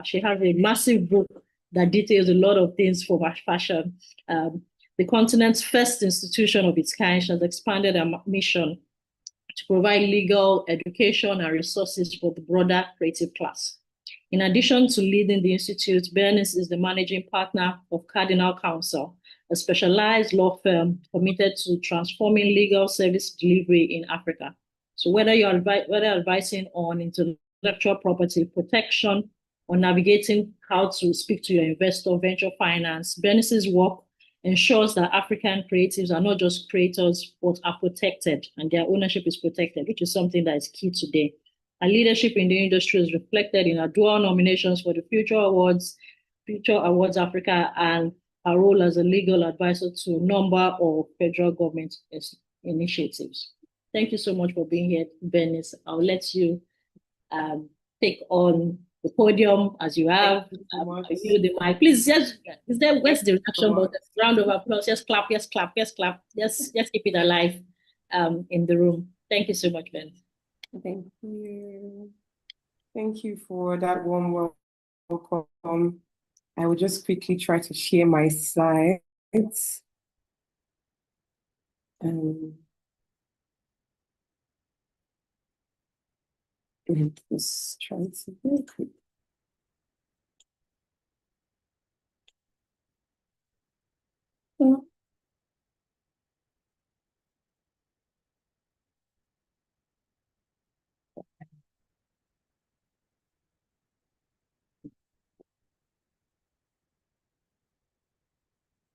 She has a massive book that details a lot of things for fashion. The continent's first institution of its kind, she has expanded her mission to provide legal education and resources for the broader creative class. In addition to leading the institute, Bernice is the managing partner of Cardinal Counsel, a specialized law firm committed to transforming legal service delivery in Africa. So whether you're advising on intellectual property protection or navigating how to speak to your investor, venture finance, Bernice's work ensures that African creatives are not just creators, but are protected and their ownership is protected, which is something that is key today. Her leadership in the industry is reflected in her dual nominations for the Future Awards Africa, and her role as a legal advisor to a number of federal government initiatives. Thank you so much for being here, Bernice. I'll let you take on the podium as you have. You the mic. Please, where's the reaction button? Round of applause. Just clap, yes, clap, yes, clap. Just keep it alive in the room. Thank you so much, Ben. Thank you. Thank you for that warm welcome. I will just quickly try to share my slides. Let's try to very quick.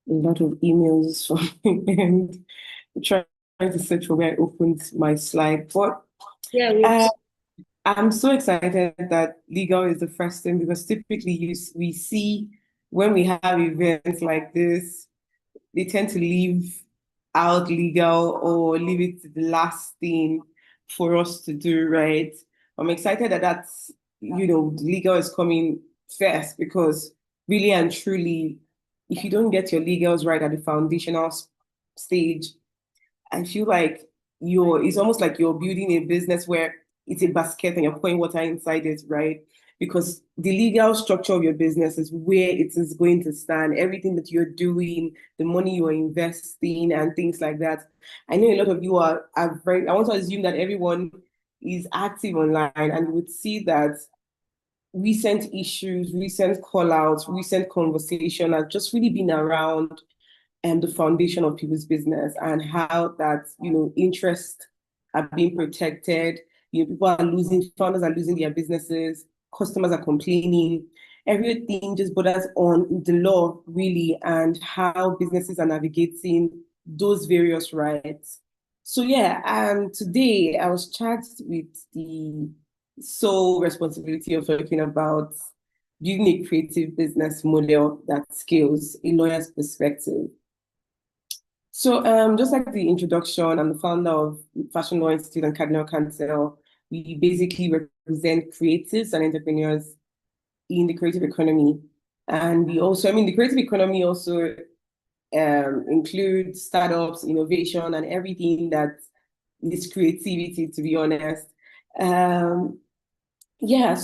A lot of emails from and trying to search for where I opened my slide. But yeah, I'm so excited that legal is the first thing, because typically we see when we have events like this, they tend to leave out legal or leave it to the last thing for us to do, right? I'm excited that that's, legal is coming first, because really and truly, if you don't get your legals right at the foundational stage, I feel like it's almost like you're building a business where it's a basket and you're pouring water inside it, right? Because the legal structure of your business is where it is going to stand. Everything that you're doing, the money you're investing and things like that. I know a lot of you are very, I want to assume that everyone is active online, and you would see that recent issues, recent call-outs, recent conversation has just really been around the foundation of people's business and how that, interests are being protected. People are founders are losing their businesses, customers are complaining. Everything just borders on the law, really, and how businesses are navigating those various rights. So yeah, today I was charged with the sole responsibility of talking about building a creative business model that scales a lawyer's perspective. So just like the introduction, I'm the founder of Fashion Law Institute and Cardinal Counsel. We basically represent creatives and entrepreneurs in the creative economy. And we also, the creative economy also includes startups, innovation, and everything that is creativity, to be honest.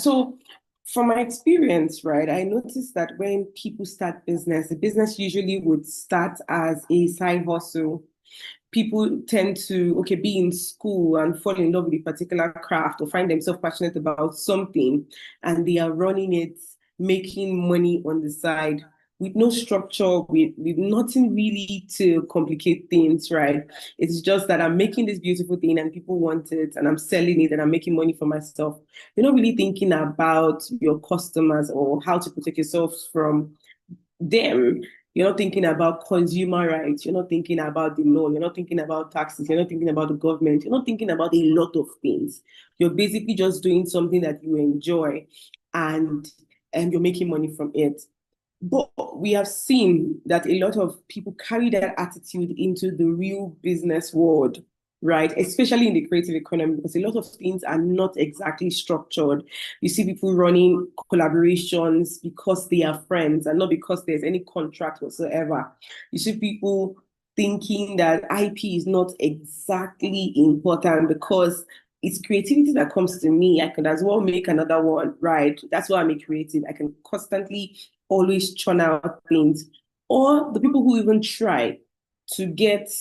So from my experience, right, I noticed that when people start business, the business usually would start as a side hustle. People tend to, be in school and fall in love with a particular craft or find themselves passionate about something, and they are running it, making money on the side with no structure, with nothing really to complicate things, right? It's just that I'm making this beautiful thing and people want it and I'm selling it and I'm making money for myself. You're not really thinking about your customers or how to protect yourself from them. You're not thinking about consumer rights. You're not thinking about the law. You're not thinking about taxes. You're not thinking about the government. You're not thinking about a lot of things. You're basically just doing something that you enjoy and you're making money from it. But we have seen that a lot of people carry that attitude into the real business world, right? Especially in the creative economy, because a lot of things are not exactly structured. You see people running collaborations because they are friends and not because there's any contract whatsoever. You see people thinking that IP is not exactly important because it's creativity that comes to me. I can as well make another one, right? That's why I'm a creative. I can constantly always churn out things. Or the people who even try to get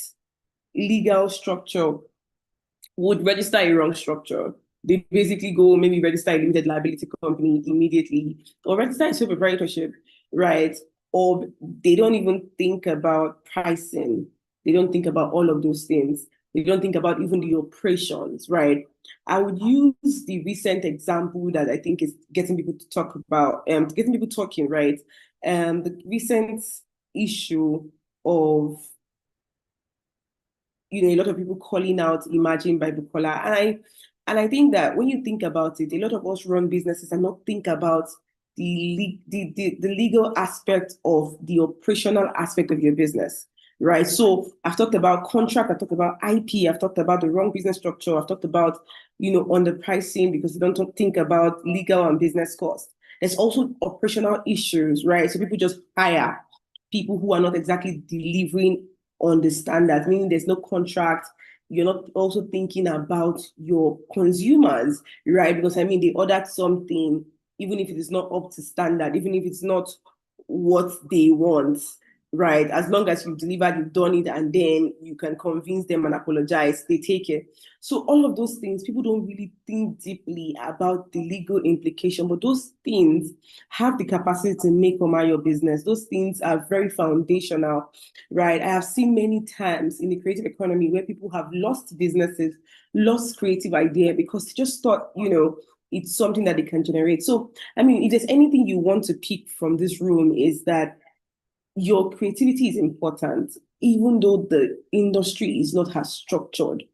legal structure would register a wrong structure. They basically go maybe register a limited liability company immediately or register a sole proprietorship, right? Or they don't even think about pricing. They don't think about all of those things. They don't think about even the operations, right? I would use the recent example that I think is getting people to talk about, getting people talking, right? The recent issue of a lot of people calling out Imagine by Bukola. And I think that when you think about it, a lot of us run businesses and not think about the legal aspect of the operational aspect of your business, right? So I've talked about contract, I've talked about IP, I've talked about the wrong business structure, I've talked about, underpricing because they don't think about legal and business costs. There's also operational issues, right? So people just hire people who are not exactly delivering on the standards, meaning there's no contract. You're not also thinking about your consumers, right? Because they ordered something, even if it is not up to standard, even if it's not what they want, right? As long as you've delivered, you've done it, and then you can convince them and apologize, they take it. So all of those things, people don't really think deeply about the legal implication, but those things have the capacity to make or mar your business. Those things are very foundational, right? I have seen many times in the creative economy where people have lost businesses, lost creative idea because they just thought, it's something that they can generate. So, if there's anything you want to pick from this room is that your creativity is important, even though the industry is not as structured.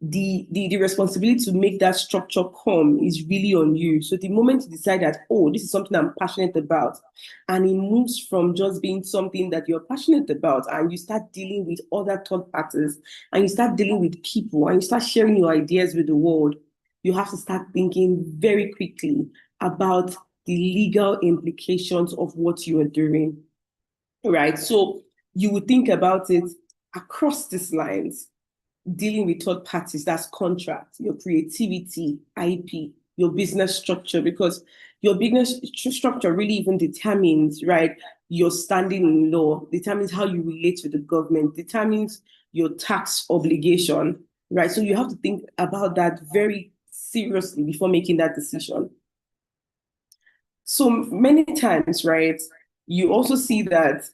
The responsibility to make that structure come is really on you. So the moment you decide that, oh, this is something I'm passionate about, and it moves from just being something that you're passionate about, and you start dealing with other third parties, and you start dealing with people, and you start sharing your ideas with the world, you have to start thinking very quickly about the legal implications of what you are doing, right? So you would think about it across these lines, dealing with third parties, that's contract, your creativity, IP, your business structure, because your business structure really even determines, right, your standing in law, determines how you relate to the government, determines your tax obligation, right? So you have to think about that very seriously before making that decision. So many times, right, you also see that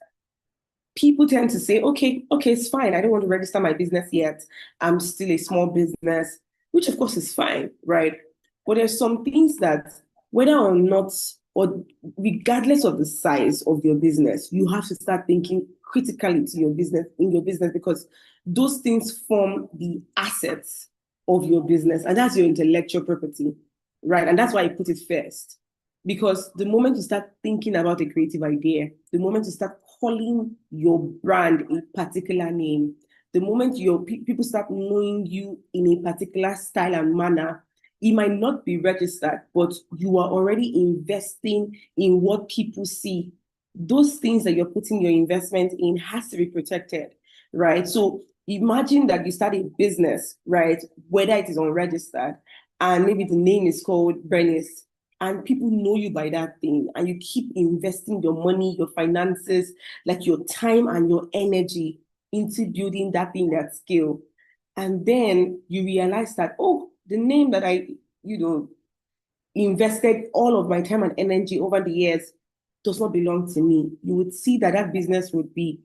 people tend to say, okay, it's fine. I don't want to register my business yet. I'm still a small business, which of course is fine, right? But there's some things that, whether or not, or regardless of the size of your business, you have to start thinking critically to your business, because those things form the assets of your business, and that's your intellectual property, right? And that's why I put it first. Because the moment you start thinking about a creative idea, the moment you start calling your brand a particular name, the moment people start knowing you in a particular style and manner, it might not be registered, but you are already investing in what people see. Those things that you're putting your investment in has to be protected, right? So imagine that you start a business, right, whether it is unregistered, and maybe the name is called Bernice, and people know you by that thing, and you keep investing your money, your finances, like your time and your energy into building that thing, that skill. And then you realize that, oh, the name that I, invested all of my time and energy over the years does not belong to me. You would see that that business would be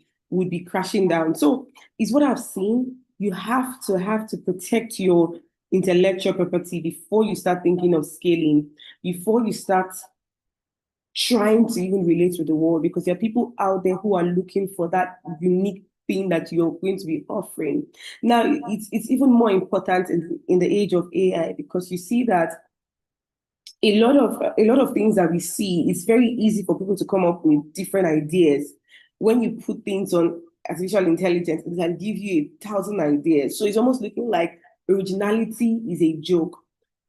crashing down. So it's what I've seen. You have to protect your intellectual property before you start thinking of scaling, before you start trying to even relate with the world, because there are people out there who are looking for that unique thing that you're going to be offering. Now, it's even more important in the age of AI, because you see that a lot of things that we see, it's very easy for people to come up with different ideas. When you put things on artificial intelligence, it can give you 1,000 ideas. So it's almost looking like originality is a joke.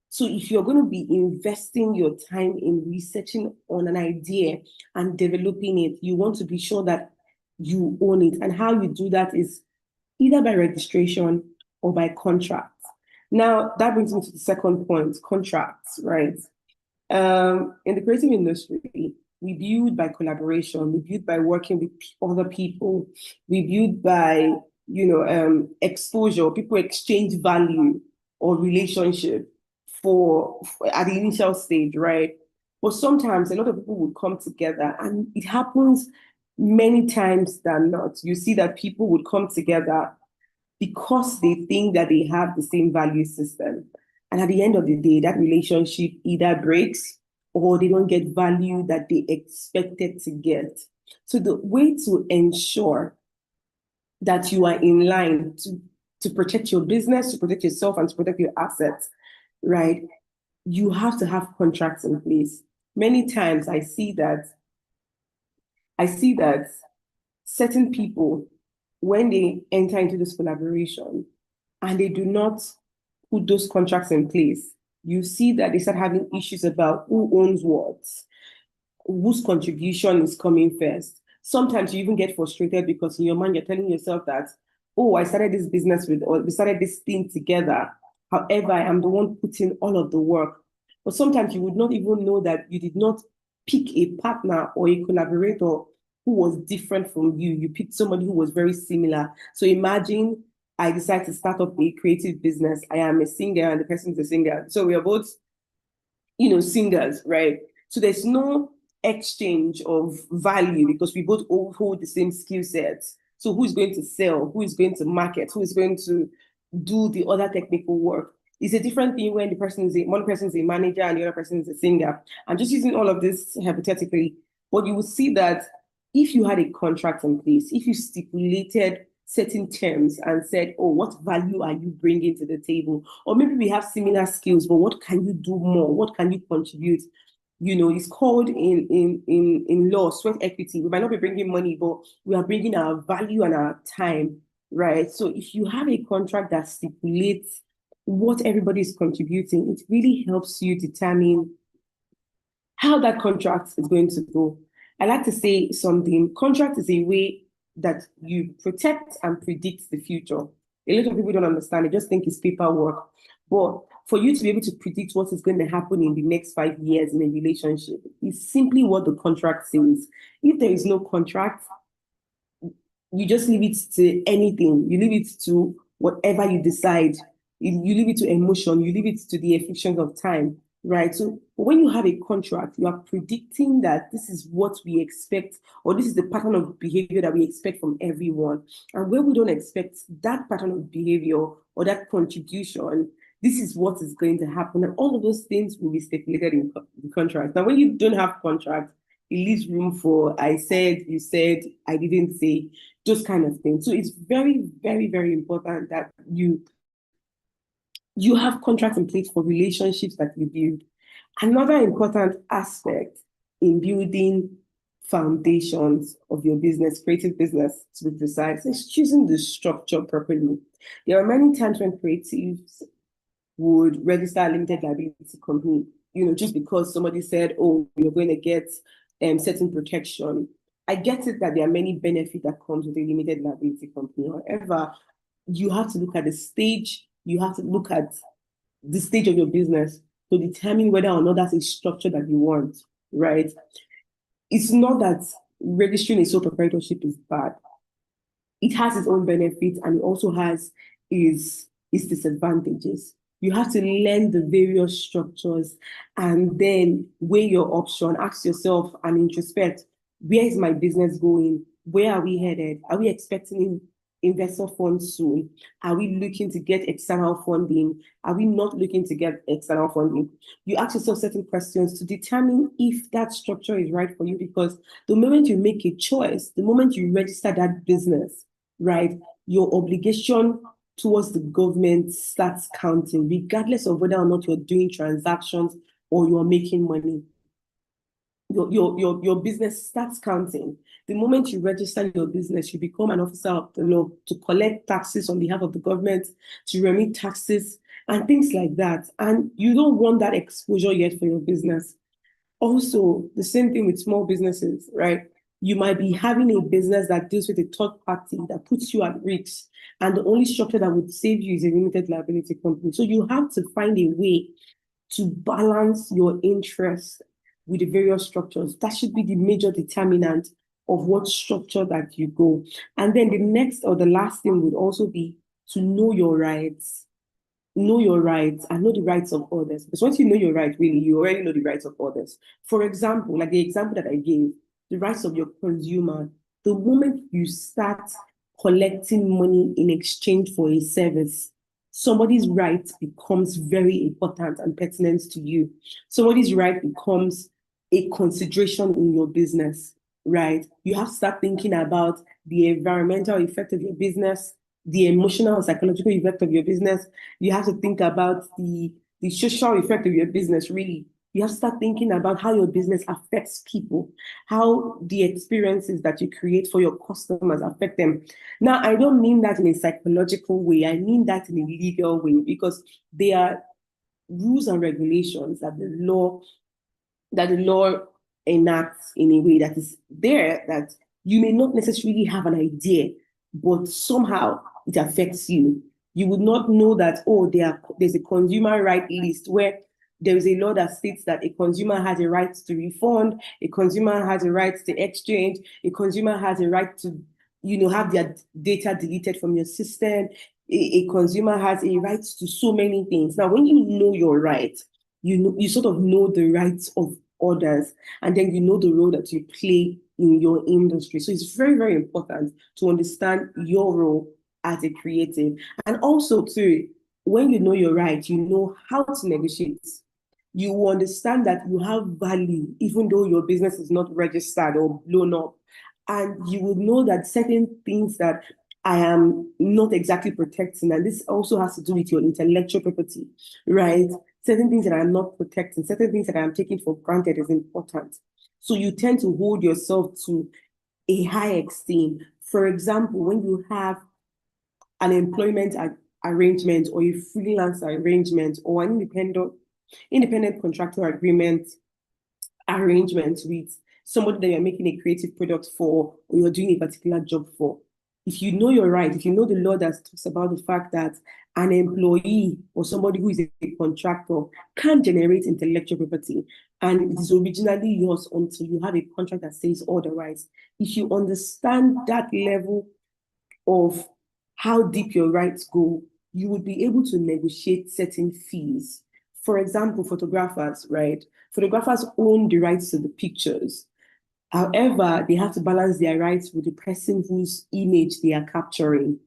So if you're going to be investing your time in researching on an idea and developing it, you want to be sure that you own it. And how you do that is either by registration or by contract. Now, that brings me to the second point, contracts, right? In the creative industry, we build by collaboration, we build by working with other people, we build by, exposure, people exchange value or relationship for at the initial stage, right? But sometimes a lot of people would come together, and it happens many times than not. You see that people would come together because they think that they have the same value system. And at the end of the day, that relationship either breaks or they don't get value that they expected to get. So the way to ensure that you are in line to protect your business, to protect yourself, and to protect your assets, right? You have to have contracts in place. Many times I see that certain people, when they enter into this collaboration and they do not put those contracts in place, you see that they start having issues about who owns what, whose contribution is coming first. Sometimes you even get frustrated because in your mind you're telling yourself that, oh, I started this business with, or we started this thing together. However, I am the one putting all of the work. But sometimes you would not even know that you did not pick a partner or a collaborator who was different from you. You picked somebody who was very similar. So imagine I decide to start up a creative business. I am a singer and the person is a singer. So we are both, singers, right? So there's no exchange of value because we both hold the same skill sets. So who is going to sell? Who is going to market? Who is going to do the other technical work? It's a different thing when one person is a manager and the other person is a singer. I'm just using all of this hypothetically, but you will see that if you had a contract in place, if you stipulated certain terms and said, oh, what value are you bringing to the table? Or maybe we have similar skills, but what can you do more? What can you contribute? It's called in law sweat equity. We might not be bringing money, but we are bringing our value and our time, right? So if you have a contract that stipulates what everybody is contributing, it really helps you determine how that contract is going to go. I like to say something. Contract is a way that you protect and predict the future. A lot of people don't understand. They just think it's paperwork. But for you to be able to predict what is going to happen in the next 5 years in a relationship is simply what the contract says. If there is no contract, you just leave it to anything. You leave it to whatever you decide. You leave it to emotion. You leave it to the efficient of time, right? So when you have a contract, you are predicting that this is what we expect, or this is the pattern of behavior that we expect from everyone. And when we don't expect that pattern of behavior or that contribution, this is what is going to happen. And all of those things will be stipulated in the contract. Now, when you don't have contract, it leaves room for I said, you said, I didn't say, those kind of things. So it's very, very, very important that you have contracts in place for relationships that you build. Another important aspect in building foundations of your business, creative business to be precise, is choosing the structure properly. There are many times when creatives would register a limited liability company, just because somebody said, oh, you're going to get certain protection. I get it that there are many benefits that comes with a limited liability company. However, you have to look at the stage, you have to look at the stage of your business to determine whether or not that's a structure that you want, right? It's not that registering a sole proprietorship is bad. It has its own benefits and it also has its disadvantages. You have to learn the various structures and then weigh your option, ask yourself and introspect, where is my business going? Where are we headed? Are we expecting investor funds soon? Are we looking to get external funding? Are we not looking to get external funding? You ask yourself certain questions to determine if that structure is right for you, because the moment you make a choice, the moment you register that business, right, your obligation towards the government starts counting, regardless of whether or not you're doing transactions or you're making money. Your business starts counting. The moment you register your business, you become an officer of the law to collect taxes on behalf of the government, to remit taxes and things like that. And you don't want that exposure yet for your business. Also, the same thing with small businesses, right? You might be having a business that deals with a third party that puts you at risk, and the only structure that would save you is a limited liability company. So you have to find a way to balance your interest with the various structures. That should be the major determinant of what structure that you go. And then the next or the last thing would also be to know your rights. Know your rights and know the rights of others. Because once you know your right, really, you already know the rights of others. For example, like the example that I gave, the rights of your consumer. The moment you start collecting money in exchange for a service, somebody's right becomes very important and pertinent to you. Somebody's right becomes a consideration in your business, right? You have to start thinking about the environmental effect of your business, the emotional and psychological effect of your business. You have to think about the social effect of your business, really. You have to start thinking about how your business affects people, how the experiences that you create for your customers affect them. Now, I don't mean that in a psychological way. I mean that in a legal way, because there are rules and regulations that the law enacts in a way that is there that you may not necessarily have an idea, but somehow it affects you. You would not know that, oh, there's a consumer right list where there is a law that states that a consumer has a right to refund, a consumer has a right to exchange, a consumer has a right to, have their data deleted from your system, a consumer has a right to so many things. Now, when you know your right, you sort of know the rights of others, and then you know the role that you play in your industry. So it's very, very important to understand your role as a creative. And also, too, when you know your right, you know how to negotiate. You understand that you have value, even though your business is not registered or blown up. And you would know that certain things that I am not exactly protecting, and this also has to do with your intellectual property, right? Certain things that I'm not protecting, certain things that I'm taking for granted is important. So you tend to hold yourself to a high esteem. For example, when you have an employment arrangement or a freelance arrangement or an independent contractor agreement arrangement with somebody that you're making a creative product for, or you're doing a particular job for, if you know your right, if you know the law that talks about the fact that an employee or somebody who is a contractor can generate intellectual property and it is originally yours until you have a contract that says otherwise. If you understand that level of how deep your rights go, you would be able to negotiate certain fees. For example, photographers, right? Photographers own the rights to the pictures. However, they have to balance their rights with the person whose image they are capturing.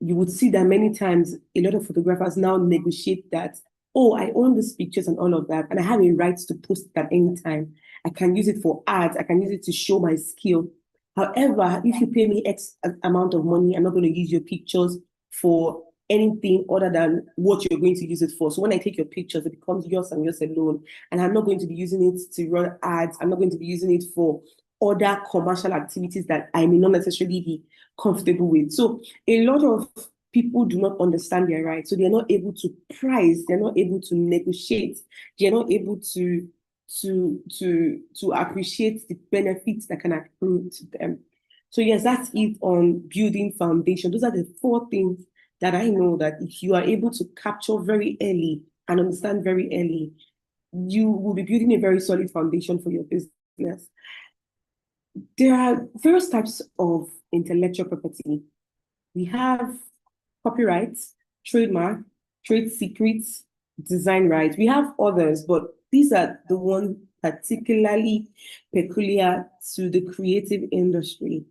You would see that many times a lot of photographers now negotiate that, oh, I own these pictures and all of that, and I have a right to post it at any time. I can use it for ads, I can use it to show my skill. However, if you pay me X amount of money, I'm not going to use your pictures for anything other than what you're going to use it for. So when I take your pictures, it becomes yours and yours alone. And I'm not going to be using it to run ads. I'm not going to be using it for other commercial activities that I may not necessarily be comfortable with. So a lot of people do not understand their rights. So they're not able to price, they're not able to negotiate, they're not able to appreciate the benefits that can accrue to them. So yes, that's it on building foundation. Those are the 4 things that I know that if you are able to capture very early and understand very early, you will be building a very solid foundation for your business. There are various types of intellectual property. We have copyrights, trademark, trade secrets, design rights. We have others, but these are the ones particularly peculiar to the creative industry,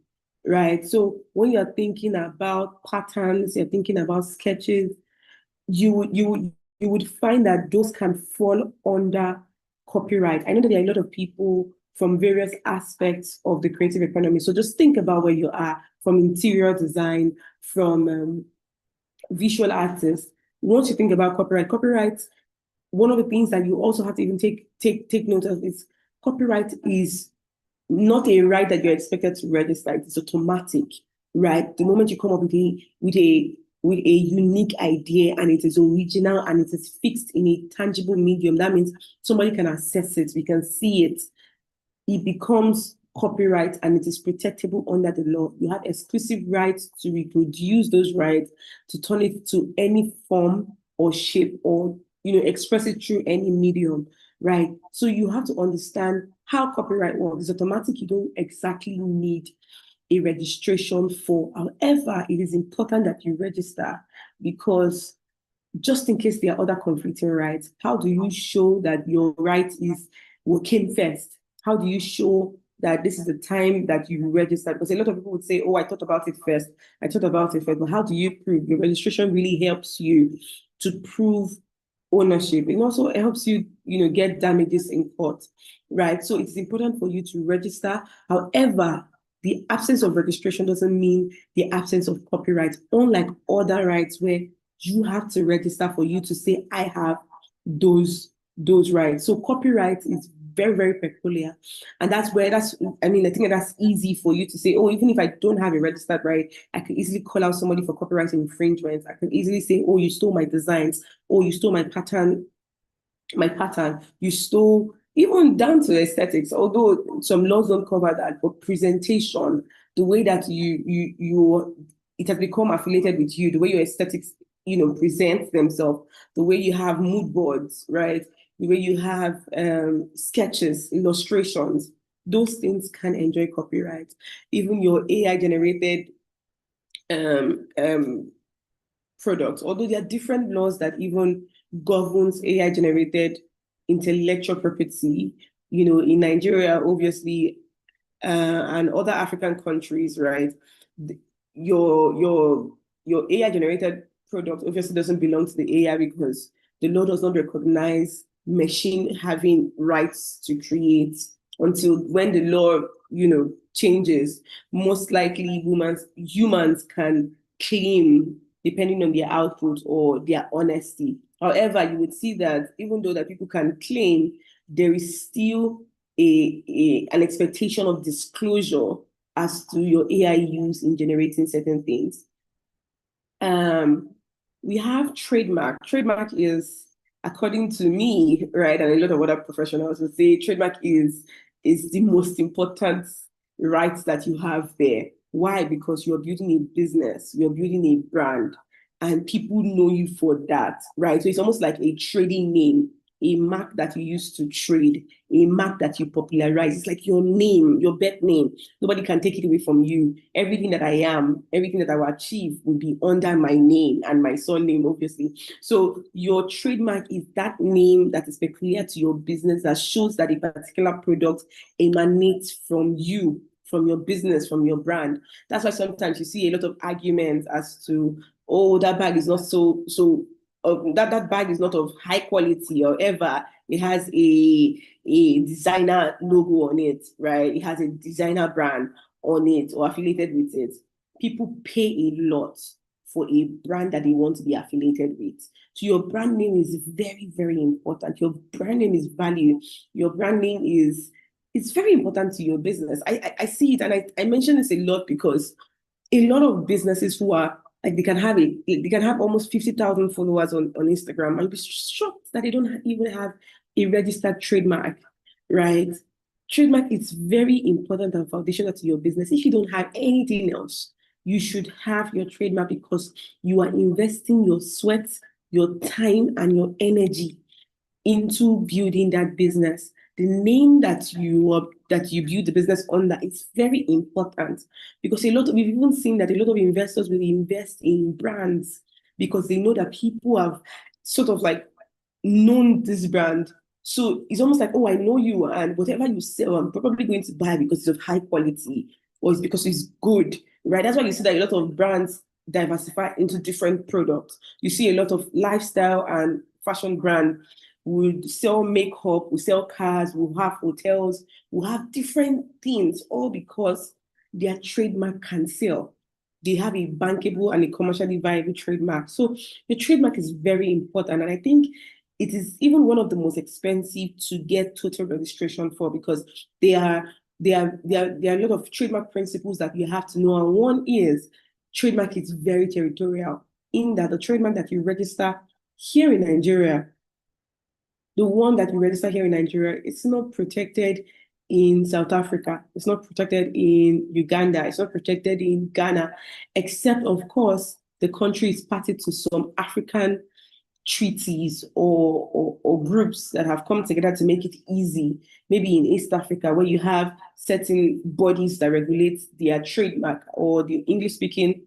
right? So when you're thinking about patterns, you're thinking about sketches, you would find that those can fall under copyright. I know that there are a lot of people from various aspects of the creative economy. So just think about where you are, from interior design, from visual artists. Once you think about copyright, one of the things that you also have to even take note of is copyright is not a right that you're expected to register. It's automatic, right? The moment you come up with a unique idea and it is original and it is fixed in a tangible medium, that means somebody can access it, we can see it. It becomes copyright and it is protectable under the law. You have exclusive rights to reproduce those rights, to turn it to any form or shape, or express it through any medium, right? So you have to understand how copyright works. It's automatic. You don't exactly need a registration for. However, it is important that you register, because just in case there are other conflicting rights, how do you show that your right is what came first? How do you show that this is the time that you registered? Because a lot of people would say, oh, I thought about it first. I thought about it first. But how do you prove? Your registration really helps you to prove ownership. It also helps you, get damages in court, right? So it's important for you to register. However, the absence of registration doesn't mean the absence of copyright, unlike other rights where you have to register for you to say, I have those rights. So copyright is very, very peculiar. And I think that's easy for you to say, oh, even if I don't have a registered right, I can easily call out somebody for copyright infringement. I can easily say, oh, you stole my designs, or you stole my pattern, you stole, even down to aesthetics, although some laws don't cover that, but presentation, the way that it has become affiliated with you, the way your aesthetics, present themselves, the way you have mood boards, right? The way you have sketches, illustrations, those things can enjoy copyright. Even your AI generated products, although there are different laws that even governs AI generated intellectual property, in Nigeria, obviously, and other African countries, right? Your AI generated product obviously doesn't belong to the AI, because the law does not recognize machine having rights to create until when the law, changes. Most likely humans can claim depending on their output or their honesty. However, you would see that even though that people can claim, there is still an expectation of disclosure as to your AI use in generating certain things. We have trademark. Trademark is, according to me, right, and a lot of other professionals would say, trademark is the most important right that you have there. Why? Because you're building a business, you're building a brand, and people know you for that, right? So it's almost like a trading name, a mark that you use to trade, a mark that you popularize. It's like your name, your birth name. Nobody can take it away from you. Everything that I am, everything that I will achieve will be under my name and my surname, obviously. So your trademark is that name that is peculiar to your business, that shows that a particular product emanates from you, from your business, from your brand. That's why sometimes you see a lot of arguments as to, oh, that bag is not that bag is not of high quality, or ever it has a designer logo on it, right? It has a designer brand on it or affiliated with it. People pay a lot for a brand that they want to be affiliated with. So your brand name is very, very important. Your brand name is value. Your brand name it's very important to your business. I see it, and I mention this a lot because a lot of businesses who are like, they can have almost 50,000 followers on Instagram, and be shocked that they don't even have a registered trademark, right? Trademark is very important and foundational to your business. If you don't have anything else, you should have your trademark, because you are investing your sweat, your time, and your energy into building that business. The name that you build the business under is very important, because we've even seen that a lot of investors will invest in brands because they know that people have sort of like known this brand. So it's almost like, oh, I know you, and whatever you sell, I'm probably going to buy because it's of high quality, or it's because it's good, right? That's why you see that a lot of brands diversify into different products. You see a lot of lifestyle and fashion brand would sell makeup, we sell cars, we'll have hotels, we'll have different things, all because their trademark can sell. They have a bankable and a commercially viable trademark. So the trademark is very important. And I think it is even one of the most expensive to get total registration for, because there are a lot of trademark principles that you have to know. And one is, trademark is very territorial, in that the trademark that you register here in Nigeria, the one that you register here in Nigeria, it's not protected in South Africa. It's not protected in Uganda. It's not protected in Ghana, except, of course, the country is party to some African treaties or groups that have come together to make it easy. Maybe in East Africa, where you have certain bodies that regulate their trademark, or the English-speaking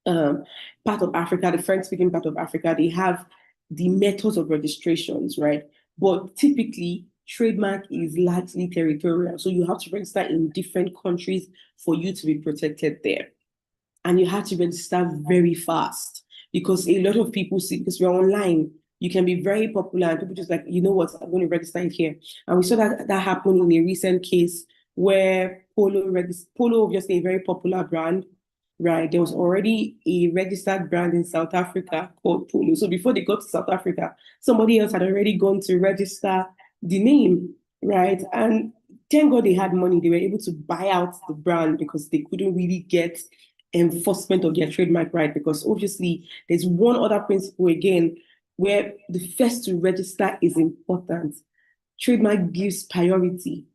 part of Africa, the French-speaking part of Africa, they have the methods of registrations, right? But typically, trademark is largely territorial. So you have to register in different countries for you to be protected there. And you have to register very fast, because a lot of people see, because we're online, you can be very popular and people just like, you know what, I'm going to register it here. And we saw that happen in a recent case where Polo obviously a very popular brand, right? There was already a registered brand in South Africa called Polo. So before they got to South Africa, somebody else had already gone to register the name, right? And thank God they had money. They were able to buy out the brand because they couldn't really get enforcement of their trademark right, because obviously there's one other principle again where the first to register is important. Trademark gives priority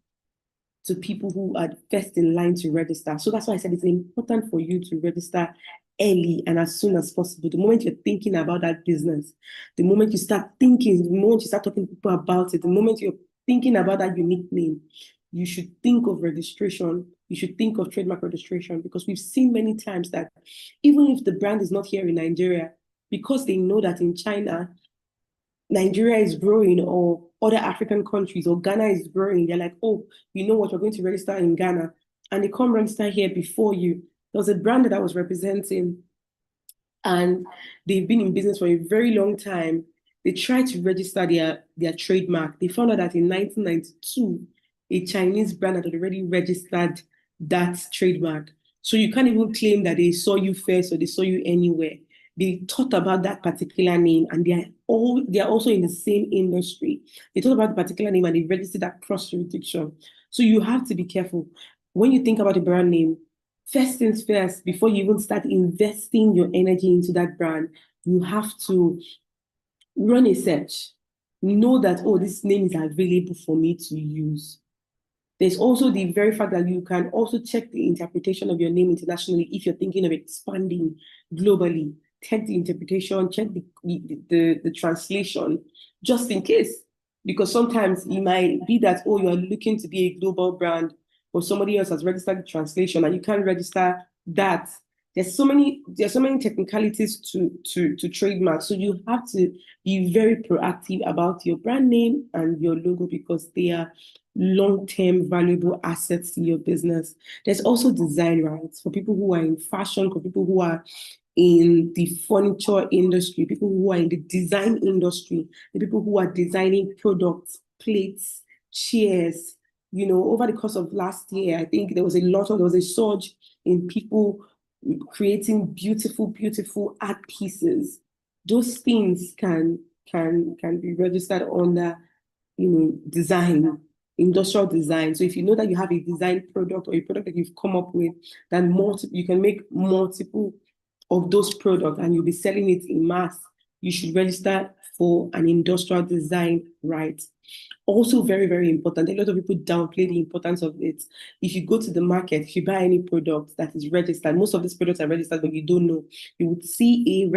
to people who are first in line to register. So that's why I said it's important for you to register early and as soon as possible. The moment you're thinking about that business, the moment you start thinking, the moment you start talking to people about it, the moment you're thinking about that unique name, you should think of registration. You should think of trademark registration, because we've seen many times that even if the brand is not here in Nigeria, because they know that in China, Nigeria is growing, or other African countries, or Ghana is growing, they're like, oh, you know what, we're going to register in Ghana. And they come register here before you. There was a brand that I was representing, and they've been in business for a very long time. They tried to register their trademark. They found out that in 1992, a Chinese brand had already registered that trademark. So you can't even claim that they saw you first or they saw you anywhere. They thought about that particular name, and they are also in the same industry. They thought about the particular name and they registered that cross jurisdiction. So you have to be careful when you think about a brand name. First things first, before you even start investing your energy into that brand, you have to run a search. Know that, oh, this name is available for me to use. There's also the very fact that you can also check the interpretation of your name internationally if you're thinking of expanding globally. Check the interpretation, check the translation, just in case. Because sometimes it might be that, oh, you're looking to be a global brand, or somebody else has registered the translation and you can't register that. There's so many technicalities to trademark. So you have to be very proactive about your brand name and your logo, because they are long-term valuable assets to your business. There's also design rights for people who are in fashion, for people who are in the furniture industry, people who are in the design industry, the people who are designing products, plates, chairs. You know, over the course of last year, I think there was a surge in people creating beautiful, beautiful art pieces. Those things can be registered under, design, industrial design. So if you know that you have a design product or a product that you've come up with, then you can make multiple of those products and you'll be selling it in mass, you should register for an industrial design right. Also very, very important. A lot of people downplay the importance of it. If you go to the market, if you buy any product that is registered, most of these products are registered, but you don't know, you would see a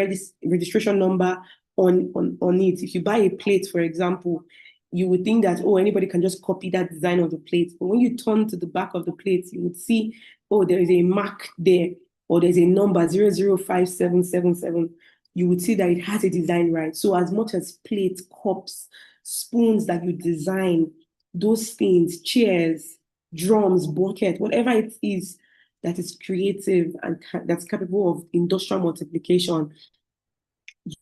registration number on it. If you buy a plate, for example, you would think that, oh, anybody can just copy that design of the plate. But when you turn to the back of the plate, you would see, oh, there is a mark there, or there's a number 005777. You would see that it has a design right. So as much as plates, cups, spoons that you design, those things, chairs, drums, bucket, whatever it is that is creative and that's capable of industrial multiplication,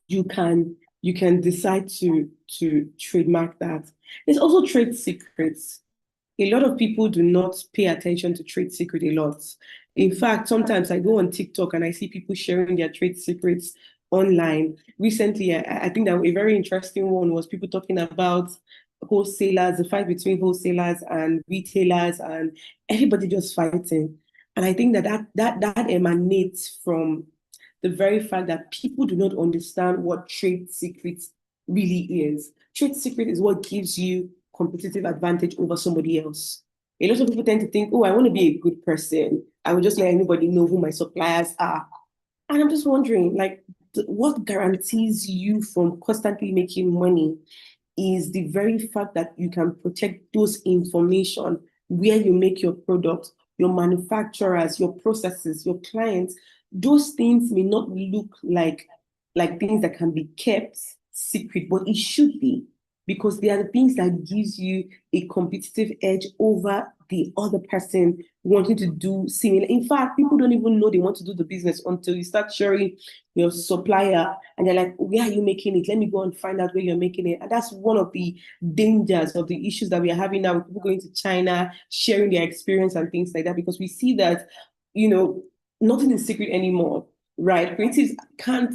you can decide to trademark that. There's also trade secrets. A lot of people do not pay attention to trade secret a lot. In fact, sometimes I go on TikTok and I see people sharing their trade secrets online. Recently, I think that a very interesting one was people talking about wholesalers, the fight between wholesalers and retailers, and everybody just fighting. And I think that emanates from the very fact that people do not understand what trade secrets really is. Trade secret is what gives you competitive advantage over somebody else. A lot of people tend to think, oh, I want to be a good person. I will just let anybody know who my suppliers are. And I'm just wondering, like, what guarantees you from constantly making money is the very fact that you can protect those information, where you make your product, your manufacturers, your processes, your clients. Those things may not look like things that can be kept secret, but it should be, because they are the things that gives you a competitive edge over the other person wanting to do similar. In fact, people don't even know they want to do the business until you start sharing your supplier and they're like, where are you making it? Let me go and find out where you're making it. And that's one of the dangers of the issues that we are having now with people going to China, sharing their experience and things like that, because we see that, nothing is secret anymore, right? Creatives can't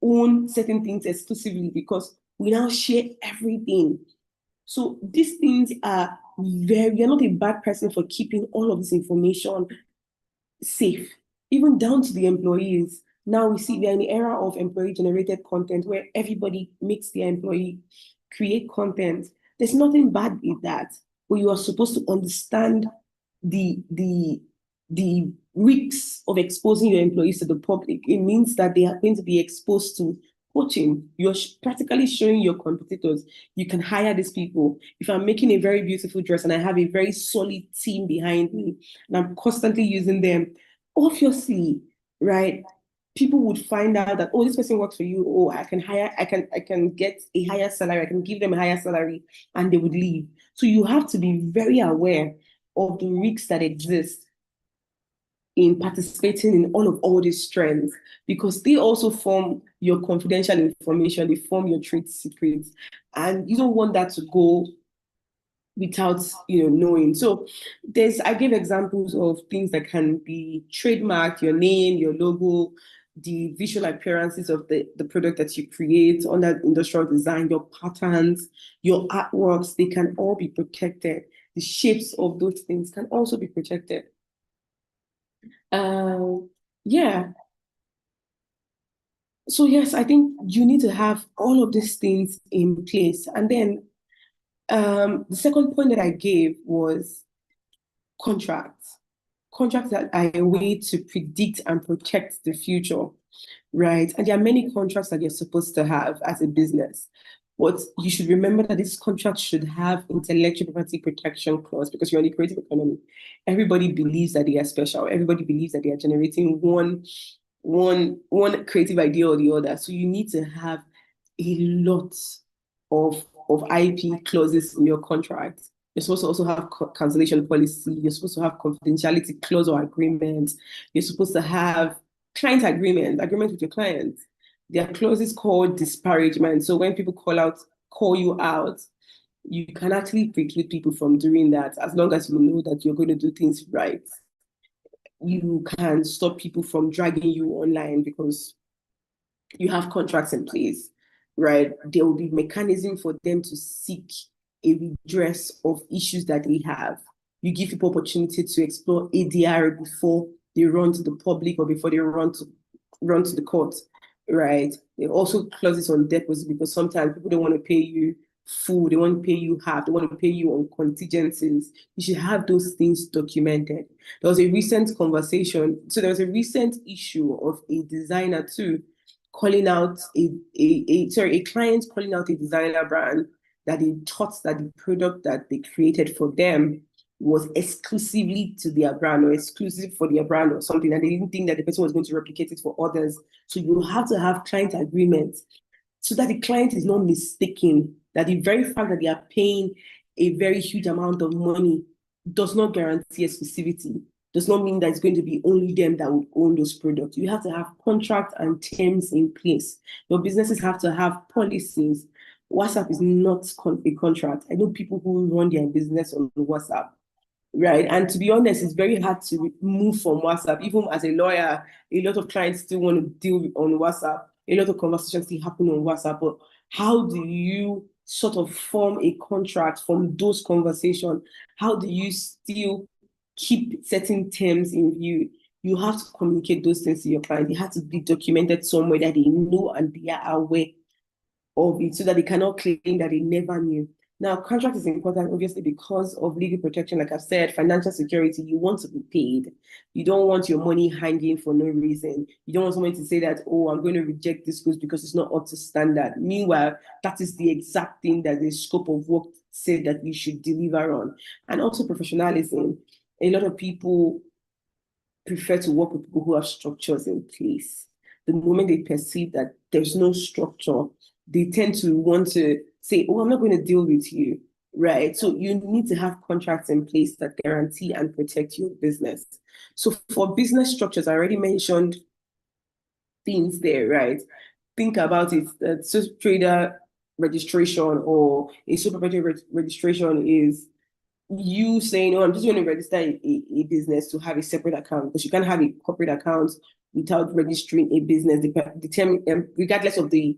own certain things exclusively because we now share everything. So these things are you're not a bad person for keeping all of this information safe, even down to the employees. Now we see we're in the era of employee generated content where everybody makes their employee create content. There's nothing bad with that, but you are supposed to understand the risks of exposing your employees to the public. It means that they are going to be exposed to poaching. You're practically showing your competitors you can hire these people. If I'm making a very beautiful dress and I have a very solid team behind me and I'm constantly using them, obviously, right? People would find out that, oh, this person works for you. Oh, I can get a higher salary. I can give them a higher salary, and they would leave. So you have to be very aware of the risks that exist in participating in all these trends, because they also form your confidential information, they form your trade secrets, and you don't want that to go without knowing. So I gave examples of things that can be trademarked, your name, your logo, the visual appearances of the product that you create under industrial design, your patterns, your artworks, they can all be protected. The shapes of those things can also be protected. Yeah. So yes, I think you need to have all of these things in place. And then the second point that I gave was contracts. Contracts that are a way to predict and protect the future, right? And there are many contracts that you're supposed to have as a business. But you should remember that this contract should have intellectual property protection clause, because you're in the creative economy. Everybody believes that they are special. Everybody believes that they are generating one creative idea or the other. So you need to have a lot of IP clauses in your contract. You're supposed to also have cancellation policy. You're supposed to have confidentiality clause or agreements. You're supposed to have client agreement with your clients. There are clauses called disparagement. So when people call you out, you can actually preclude people from doing that, as long as you know that you're going to do things right. You can stop people from dragging you online because you have contracts in place, right? There will be mechanism for them to seek a redress of issues that they have. You give people opportunity to explore ADR before they run to the public or before they run to the court, right? There are also clauses on deposit, because sometimes people don't want to pay you full, they want to pay you half, they want to pay you on contingencies. You should have those things documented. There was a recent issue of a designer too, calling out a client calling out a designer brand that they thought that the product that they created for them was exclusively to their brand or exclusive for their brand or something, and they didn't think that the person was going to replicate it for others. So you have to have client agreements so that the client is not mistaken, that the very fact that they are paying a very huge amount of money does not guarantee exclusivity, does not mean that it's going to be only them that will own those products. You have to have contracts and terms in place. Your businesses have to have policies. WhatsApp is not a contract. I know people who run their business on WhatsApp, right? And to be honest, it's very hard to move from WhatsApp. Even as a lawyer, a lot of clients still want to deal on WhatsApp. A lot of conversations still happen on WhatsApp. But how do you sort of form a contract from those conversations? How do you still keep certain terms in view? You have to communicate those things to your client. They have to be documented somewhere that they know and they are aware of it, so that they cannot claim that they never knew. Now, contract is important, obviously, because of legal protection. Like I've said, financial security, you want to be paid. You don't want your money hanging for no reason. You don't want someone to say that, oh, I'm going to reject this goods because it's not up to standard. Meanwhile, that is the exact thing that the scope of work said that we should deliver on. And also professionalism. A lot of people prefer to work with people who have structures in place. The moment they perceive that there's no structure, they tend to want to say, oh, I'm not going to deal with you, right? So you need to have contracts in place that guarantee and protect your business. So for business structures, I already mentioned things there, right? Think about it. The sole trader registration or a sole proprietor registration is you saying, oh, I'm just going to register a business to have a separate account, because you can't have a corporate account without registering a business, regardless of the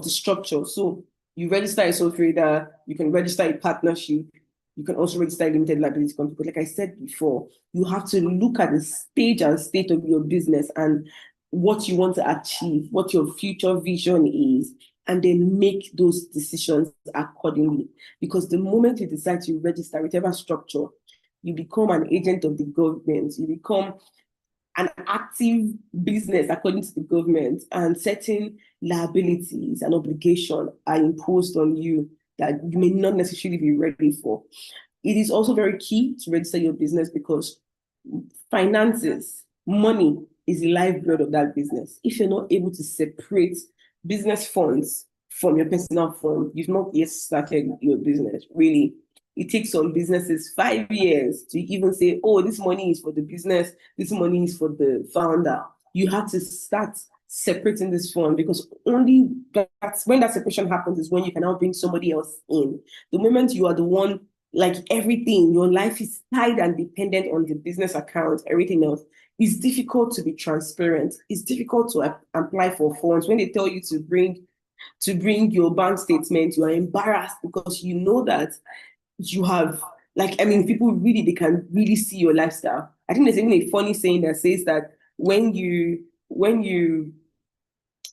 structure. So you register a sole trader, you can register a partnership, you can also register a limited liability company. But like I said before, you have to look at the stage and state of your business and what you want to achieve, what your future vision is, and then make those decisions accordingly. Because the moment you decide to register whatever structure, you become an agent of the government, you become an active business according to the government, and certain liabilities and obligations are imposed on you that you may not necessarily be ready for. It is also very key to register your business because finances, money is the lifeblood of that business. If you're not able to separate business funds from your personal fund, you've not yet started your business. Really, it takes some businesses 5 years to even say, oh, this money is for the business, this money is for the founder. You have to start separating this fund, because only that's when that separation happens is when you can now bring somebody else in. The moment you are the one, like everything, your life is tied and dependent on the business account, everything else, it's difficult to be transparent. It's difficult to apply for funds. When they tell you to bring your bank statement, you are embarrassed because you know that you have, like, I mean, people really, they can really see your lifestyle. I think there's even a funny saying that says that when you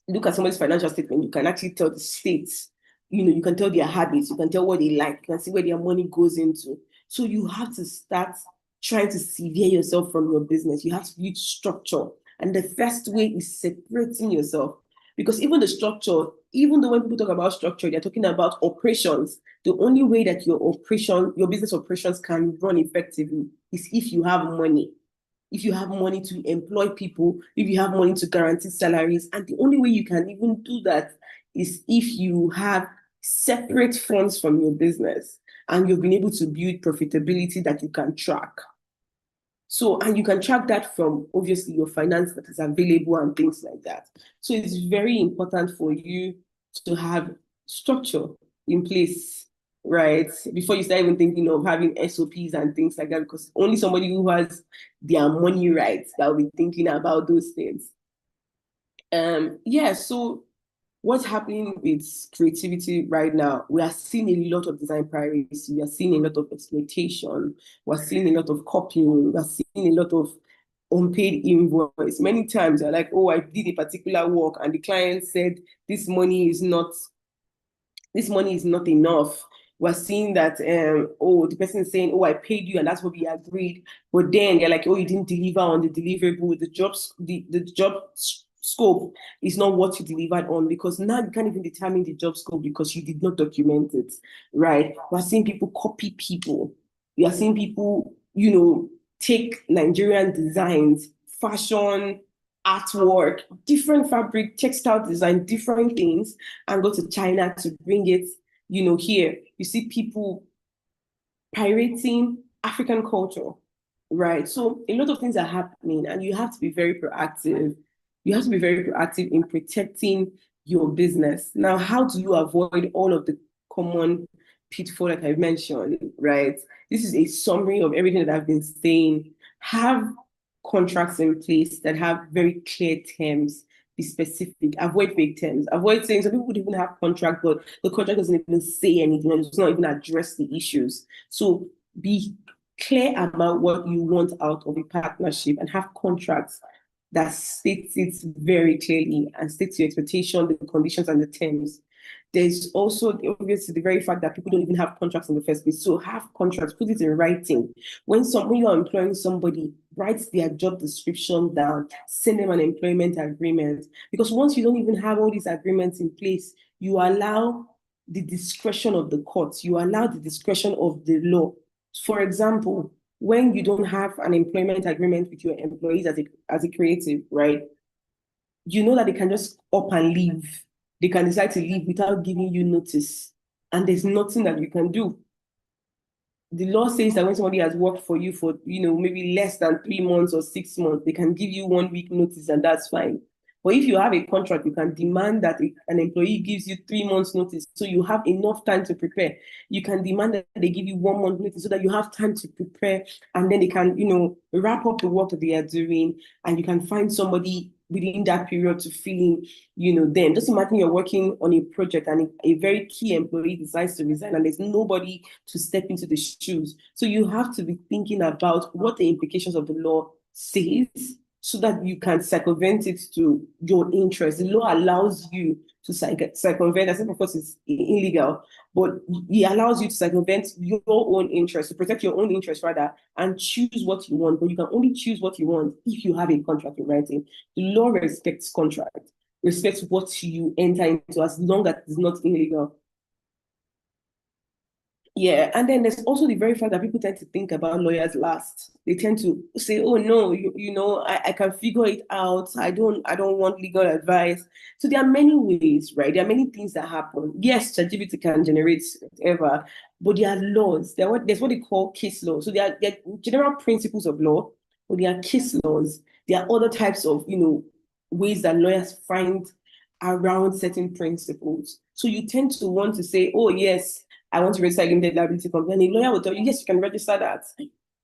look at somebody's financial statement, you can actually tell the states, you can tell their habits, you can tell what they like, you can see where their money goes into. So you have to start trying to sever yourself from your business. You have to build structure. And the first way is separating yourself. Because even the structure, even though when people talk about structure, they're talking about operations. The only way that your business operations can run effectively is if you have money. If you have money to employ people, if you have money to guarantee salaries. And the only way you can even do that is if you have separate funds from your business and you've been able to build profitability that you can track. So, and you can track that from obviously your finance that is available and things like that. So it's very important for you to have structure in place, right? Before you start even thinking of having SOPs and things like that, because only somebody who has their money right that will be thinking about those things. So what's happening with creativity right now? We are seeing a lot of design piracy. We are seeing a lot of exploitation. We're seeing a lot of copying. We're seeing a lot of unpaid invoice. Many times you're like, oh, I did a particular work and the client said this money is not enough. We're seeing that, the person is saying, oh, I paid you and that's what we agreed. But then they're like, oh, you didn't deliver on the deliverable. The job scope is not what you delivered on, because now you can't even determine the job scope because you did not document it, right? We're seeing people copy people. We are seeing people, take Nigerian designs, fashion, artwork, different fabric, textile design, different things, and go to China to bring it, here. You see people pirating African culture, right? So a lot of things are happening, and you have to be very proactive. You have to be very proactive in protecting your business. Now, how do you avoid all of the common pitfall that I've mentioned, right? This is a summary of everything that I've been saying. Have contracts in place that have very clear terms. Be specific. Avoid vague terms. Avoid saying, some people would even have contract, but the contract doesn't even say anything, and it does not even address the issues. So be clear about what you want out of a partnership and have contracts that states it very clearly and states your expectation, the conditions, and the terms. there's also obviously the very fact that people don't even have contracts in the first place. So have contracts, put it in writing. When you are employing somebody, write their job description down, send them an employment agreement. Because once you don't even have all these agreements in place, you allow the discretion of the courts, you allow the discretion of the law. For example, when you don't have an employment agreement with your employees as a creative, right? You know that they can just up and leave. They can decide to leave without giving you notice. And there's nothing that you can do. The law says that when somebody has worked for you for, maybe less than 3 months or 6 months, they can give you 1 week notice and that's fine. But if you have a contract, you can demand that an employee gives you 3 months notice so you have enough time to prepare. You can demand that they give you 1 month notice so that you have time to prepare and then they can, wrap up the work that they are doing and you can find somebody within that period to fill in, them. Just imagine you're working on a project and a very key employee decides to resign and there's nobody to step into the shoes. So you have to be thinking about what the implications of the law says so that you can circumvent it to your interest. The law allows you to circumvent, I said of course it's illegal, but it allows you to circumvent your own interest, to protect your own interest rather, and choose what you want. But you can only choose what you want if you have a contract in writing. The law respects contract, respects what you enter into as long as it's not illegal. Yeah, and then there's also the very fact that people tend to think about lawyers last. They tend to say, "Oh no, I can figure it out. I don't want legal advice." So there are many ways, right? There are many things that happen. Yes, ChatGPT can generate whatever, but there are laws. There's what they call case law. So there are general principles of law, but there are case laws. There are other types of ways that lawyers find around certain principles. So you tend to want to say, "Oh yes, I want to register a limited liability company." And a lawyer will tell you, yes, you can register that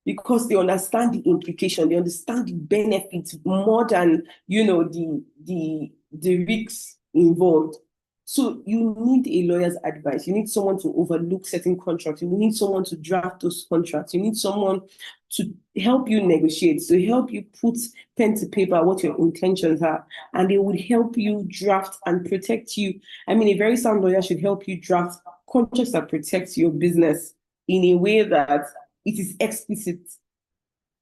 because they understand the implication, they understand the benefits more than the risks involved. So you need a lawyer's advice. You need someone to overlook certain contracts. You need someone to draft those contracts. You need someone to help you negotiate, to help you put pen to paper what your intentions are, and they would help you draft and protect you. I mean, a very sound lawyer should help you draft contracts that protects your business in a way that it is explicit,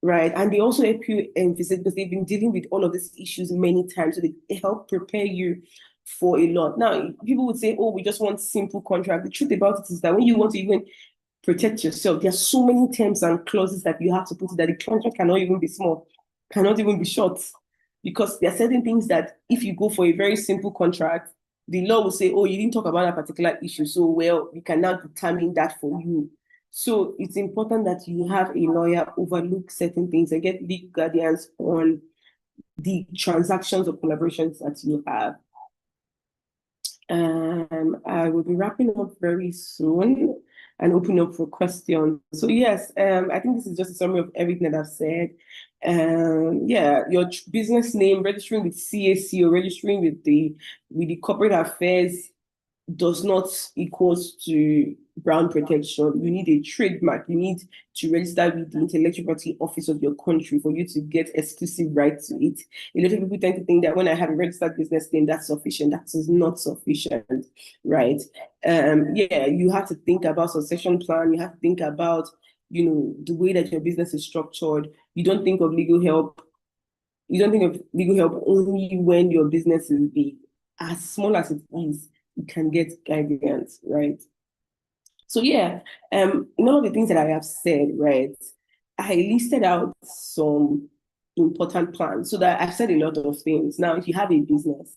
right? And they also help you emphasize because they've been dealing with all of these issues many times, so they help prepare you for a lot. Now, people would say, "Oh, we just want simple contract." The truth about it is that when you want to even protect yourself, there are so many terms and clauses that you have to put in that the contract cannot even be small, cannot even be short, because there are certain things that if you go for a very simple contract, the law will say, "Oh, you didn't talk about a particular issue, so well, we can now determine that for you." So it's important that you have a lawyer overlook certain things and get legal guardians on the transactions or collaborations that you have. I will be wrapping up very soon and open up for questions. So yes, I think this is just a summary of everything that I've said. Yeah, your business name, registering with CAC or registering with the corporate affairs does not equals to brand protection. You need a trademark. You need to register with the intellectual property office of your country for you to get exclusive right to it. A lot of people tend to think that when I have a registered business name, that's sufficient. That is not sufficient, right? Yeah, you have to think about succession plan. You have to think about, the way that your business is structured. You don't think of legal help. You don't think of legal help only when your business is big. As small as it is, you can get guidance, right? So yeah, in all of the things that I have said, right, I listed out some important plans so that I've said a lot of things. Now, if you have a business,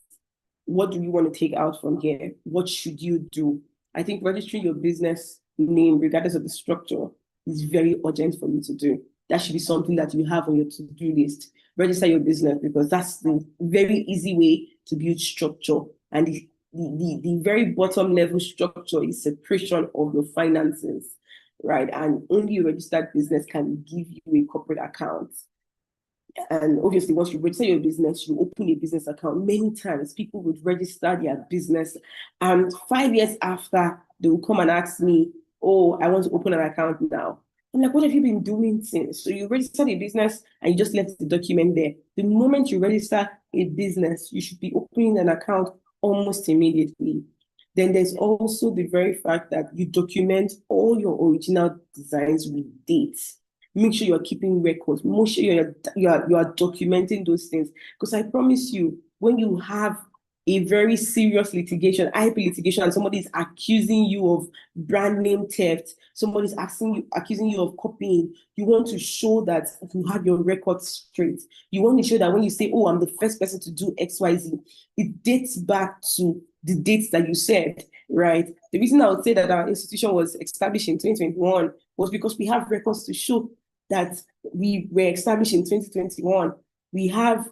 what do you want to take out from here? What should you do? I think registering your business name, regardless of the structure, is very urgent for you to do. That should be something that you have on your to-do list. Register your business because that's the very easy way to build structure. And the very bottom level structure is separation of your finances, right? And only a registered business can give you a corporate account. And obviously, once you register your business, you open a business account. Many times, people would register their business, and 5 years after, they will come and ask me, "Oh, I want to open an account now." I'm like, "What have you been doing since?" So you registered a business and you just left the document there. The moment you register a business, you should be opening an account almost immediately. Then there's also the very fact that you document all your original designs with dates. Make sure you're keeping records. Make sure you are documenting those things. Because I promise you, when you have a very serious litigation, IP litigation, and somebody is accusing you of brand name theft, somebody's accusing you of copying, you want to show that you have your records straight. You want to show that when you say, oh, I'm the first person to do XYZ, it dates back to the dates that you said, right? The reason I would say that our institution was established in 2021 was because we have records to show that we were established in 2021. We have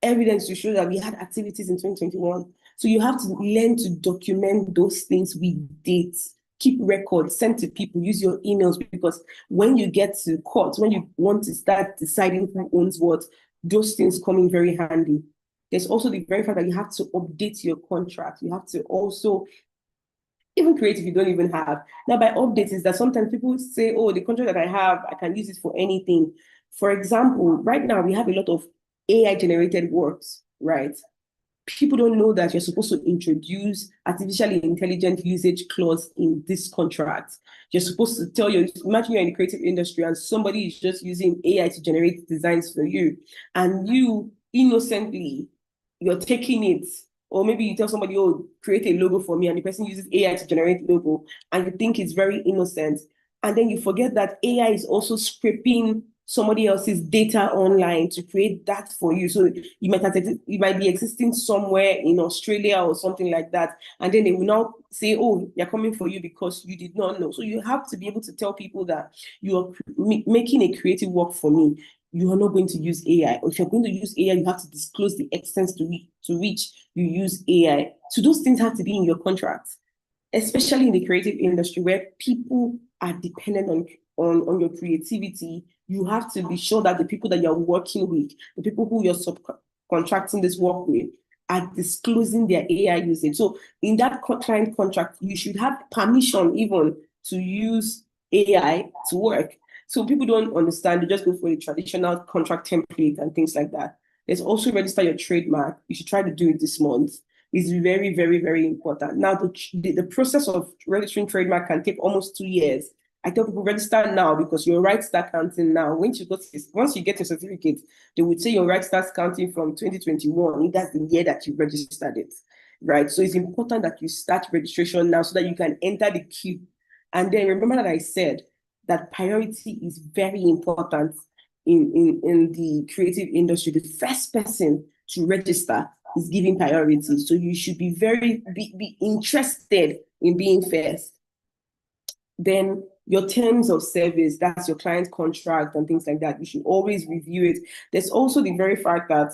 evidence to show that we had activities in 2021. So you have to learn to document those things with dates, keep records, send to people, use your emails, because when you get to court, when you want to start deciding who owns what, those things come in very handy. There's also the very fact that you have to update your contract. You have to also even create if you don't even have. Now, by updates is that sometimes people say, oh, the contract that I have, I can use it for anything. For example, right now we have a lot of AI generated works, right? People don't know that you're supposed to introduce artificial intelligence usage clause in this contract. You're supposed to tell your, imagine you're in the creative industry and somebody is just using AI to generate designs for you, and you innocently, you're taking it, or maybe you tell somebody, oh, create a logo for me, and the person uses AI to generate logo, and you think it's very innocent. And then you forget that AI is also scraping somebody else's data online to create that for you. So you might be existing somewhere in Australia or something like that. And then they will now say, oh, they're coming for you because you did not know. So you have to be able to tell people that you are making a creative work for me. You are not going to use AI. Or if you're going to use AI, you have to disclose the extent to which you use AI. So those things have to be in your contract, especially in the creative industry where people are dependent on your creativity. You have to be sure that the people that you're working with, the people who you're subcontracting this work with, are disclosing their AI usage. So in that client contract, you should have permission even to use AI to work. So people don't understand, they just go for a traditional contract template and things like that. There's also register your trademark. You should try to do it this month. It's very, very, very important. Now, the process of registering trademark can take almost 2 years. I tell people register now because your rights start counting now. Once you get your certificate, they would say your rights starts counting from 2021. That's the year that you registered it, right? So it's important that you start registration now so that you can enter the queue. And then remember that I said that priority is very important in the creative industry. The first person to register is giving priority. So you should be be interested in being first. Then your terms of service, that's your client contract and things like that. You should always review it. There's also the very fact that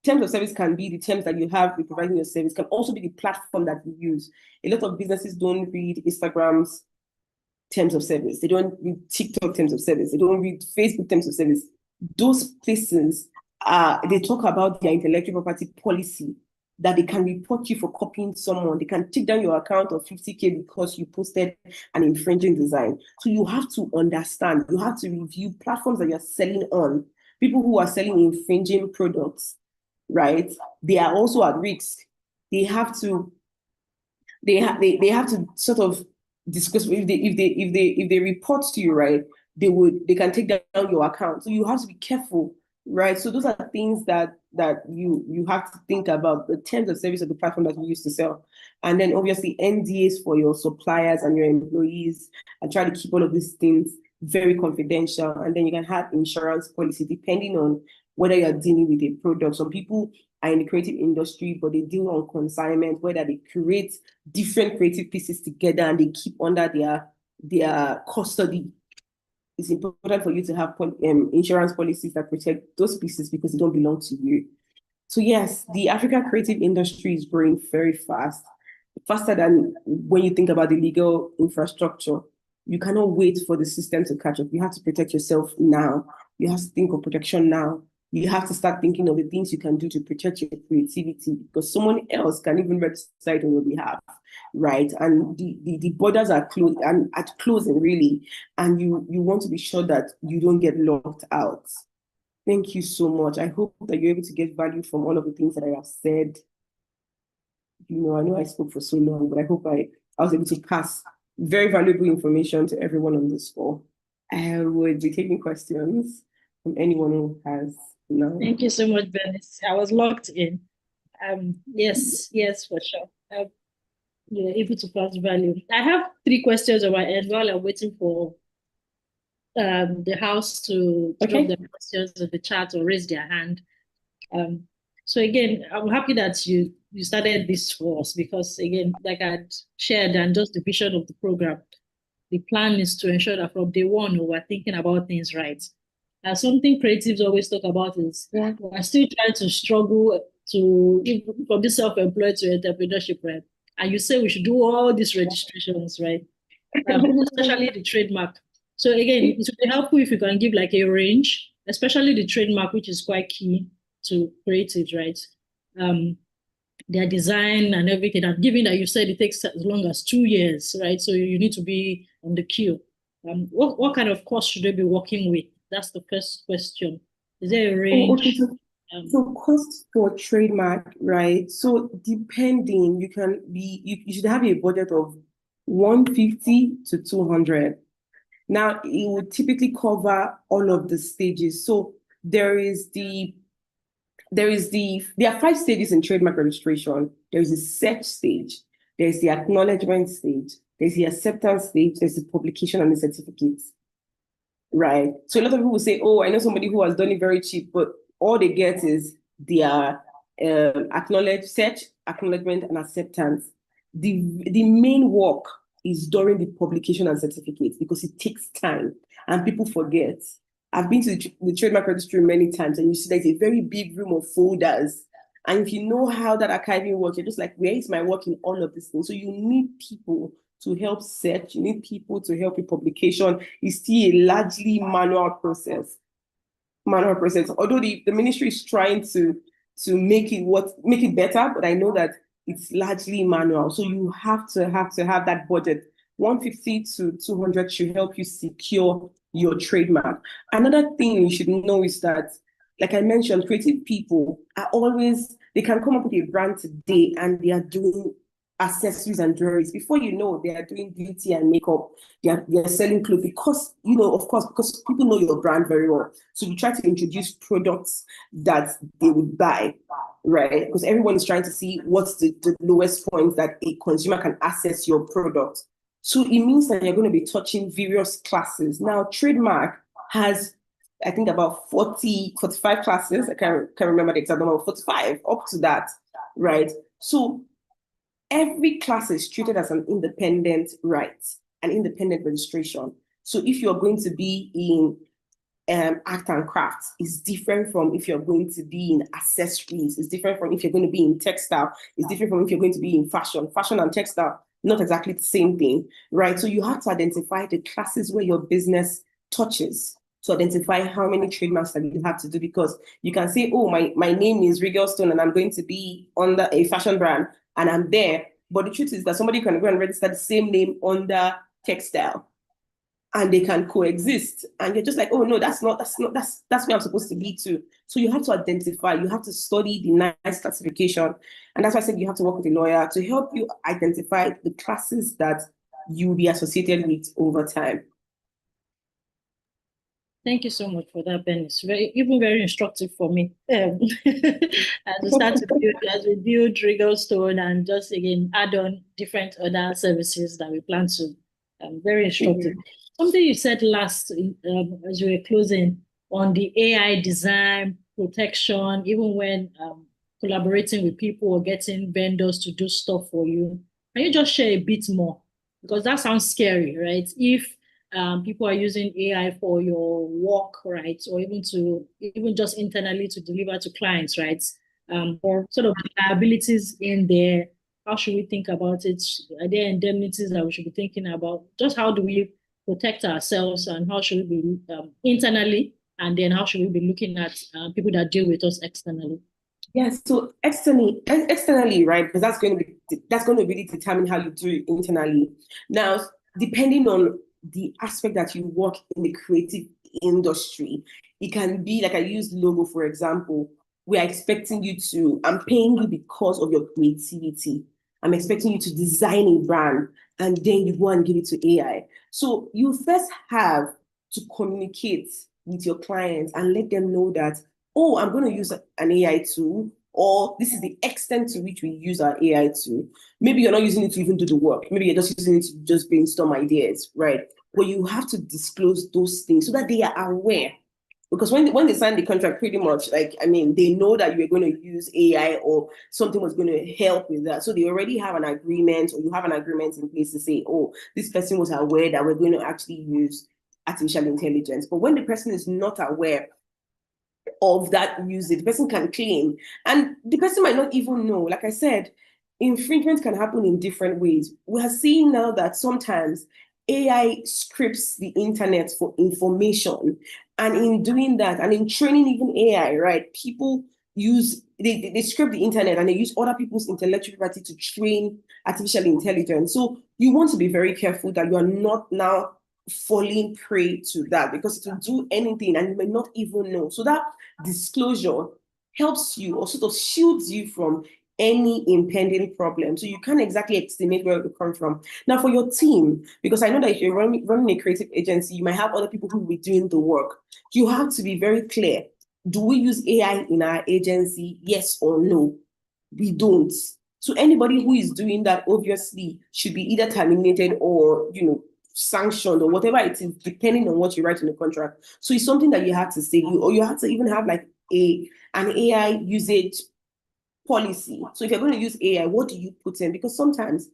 terms of service can be the terms that you have with providing your service, can also be the platform that you use. A lot of businesses don't read Instagram's terms of service. They don't read TikTok terms of service. They don't read Facebook terms of service. Those places, they talk about their intellectual property policy, that they can report you for copying someone. They can take down your account of 50K because you posted an infringing design. So you have to understand, you have to review platforms that you're selling on. People who are selling infringing products, right? They are also at risk. They have to sort of discuss if they report to you, right? They can take down your account. So you have to be careful, right? So those are things that you have to think about, the terms of service of the platform that you use to sell. And then obviously NDAs for your suppliers and your employees, and try to keep all of these things very confidential. And then you can have insurance policy depending on whether you're dealing with a product. Some people are in the creative industry, but they deal on consignment, whether they create different creative pieces together and they keep under their custody. It's important for you to have insurance policies that protect those pieces because they don't belong to you. So yes, the African creative industry is growing very fast, faster than when you think about the legal infrastructure. You cannot wait for the system to catch up. You have to protect yourself now. You have to think of protection now. You have to start thinking of the things you can do to protect your creativity, because someone else can even register it on your behalf, right? And the borders are closed and at closing really, and you want to be sure that you don't get locked out. Thank you so much. I hope that you're able to get value from all of the things that I have said. I know I spoke for so long, but I hope I was able to pass very valuable information to everyone on this call. I would be taking questions from anyone who has now. Thank you so much, Bernice. I was locked in. Yes, for sure. You're able to pass value. I have 3 questions on my end while I'm waiting for the house to drop their questions in the chat or raise their hand. So again, I'm happy that you started this for us because again, like I shared and just the vision of the program, the plan is to ensure that from day one, we're thinking about things right. Something creatives always talk about is we're still trying to struggle from this self-employed to entrepreneurship, right? And you say we should do all these registrations, right? Especially the trademark. So again, it would be helpful if you can give like a range, especially the trademark, which is quite key to creatives, right? Their design and everything. And given that you said it takes as long as 2 years, right? So you need to be on the queue. What kind of cost should they be working with? That's the first question. Is there a range? So cost for trademark, right? So depending, you should have a budget of 150 to 200. Now it would typically cover all of the stages. So there are 5 stages in trademark registration. There's the search stage, there's the acknowledgement stage, there's the acceptance stage, there's the publication and the certificates. Right. So a lot of people will say, oh, I know somebody who has done it very cheap, but all they get is their search, acknowledgement, and acceptance. The main work is during the publication and certificates because it takes time and people forget. I've been to the trademark registry many times and you see there's a very big room of folders. And if you know how that archiving works, you're just like, where is my work in all of these things? So you need people to help search, you need people to help with publication. It's still a largely manual process. Although the ministry is trying to make it better, but I know that it's largely manual. So you have to have that budget. 150 to 200 should help you secure your trademark. Another thing you should know is that, like I mentioned, creative people they can come up with a brand today and they are doing accessories and jewelry. Before you know, they are doing beauty and makeup. They are selling clothes because, of course, because people know your brand very well. So you try to introduce products that they would buy, right? Because everyone is trying to see what's the lowest point that a consumer can access your product. So it means that you're going to be touching various classes. Now, trademark has, I think, about 45 classes. I can't remember the exact number, 45, up to that, right? So every class is treated as an independent right, an independent registration. So if you're going to be in art and crafts, it's different from if you're going to be in accessories. It's different from if you're going to be in textile. It's different from if you're going to be in fashion. Fashion and textile, not exactly the same thing, right? So you have to identify the classes where your business touches to identify how many trademarks that you have to do, because you can say, oh, my name is Regal Stone and I'm going to be under a fashion brand and I'm there. But the truth is that somebody can go and register the same name under textile and they can coexist. And you're just like, oh no, that's where I'm supposed to be too. So you have to identify, you have to study the nice classification. And that's why I said you have to work with a lawyer to help you identify the classes that you'll be associated with over time. Thank you so much for that, Ben. It's very instructive for me. As we build Regal Stone and just again add on different other services that we plan to. Very instructive. Something you said last as you were closing on the AI design protection, even when collaborating with people or getting vendors to do stuff for you. Can you just share a bit more? Because that sounds scary, right? If people are using AI for your work, right? Or even just internally to deliver to clients, right? Or sort of liabilities in there. How should we think about it? Are there indemnities that we should be thinking about? Just how do we protect ourselves and how should we be internally? And then how should we be looking at people that deal with us externally? Yes, so externally, right? Because that's going to really determine how you do it internally. Now, depending on the aspect that you work in the creative industry, it can be like I use logo, for example. I'm paying you because of your creativity. I'm expecting you to design a brand, and then you go and give it to AI. So you first have to communicate with your clients and let them know that, oh, I'm going to use an AI tool, or this is the extent to which we use our AI tool. Maybe you're not using it to even do the work. Maybe you're just using it to just brainstorm ideas, right? But you have to disclose those things so that they are aware. Because when they sign the contract, pretty much, like, I mean, they know that you're going to use AI or something was going to help with that. So they already have an agreement, or you have an agreement in place to say, oh, this person was aware that we're going to actually use artificial intelligence. But when the person is not aware of that usage, the person can claim, and the person might not even know. Like I said, infringement can happen in different ways. We are seeing now that sometimes AI scripts the internet for information, and in doing that, and in training even AI, right? People they script the internet and they use other people's intellectual property to train artificial intelligence. So you want to be very careful that you are not now falling prey to that, because it will do anything and you may not even know. So that disclosure helps you, or sort of shields you from any impending problem. So you can't exactly estimate where it will come from. Now, for your team, because I know that if you're running a creative agency, you might have other people who will be doing the work. You have to be very clear. Do we use AI in our agency? Yes or no? We don't. So anybody who is doing that obviously should be either terminated or, sanctioned or whatever it is, depending on what you write in the contract. So it's something that you have to say, or you have to even have like an AI usage policy. So if you're going to use AI, what do you put in? Because sometimes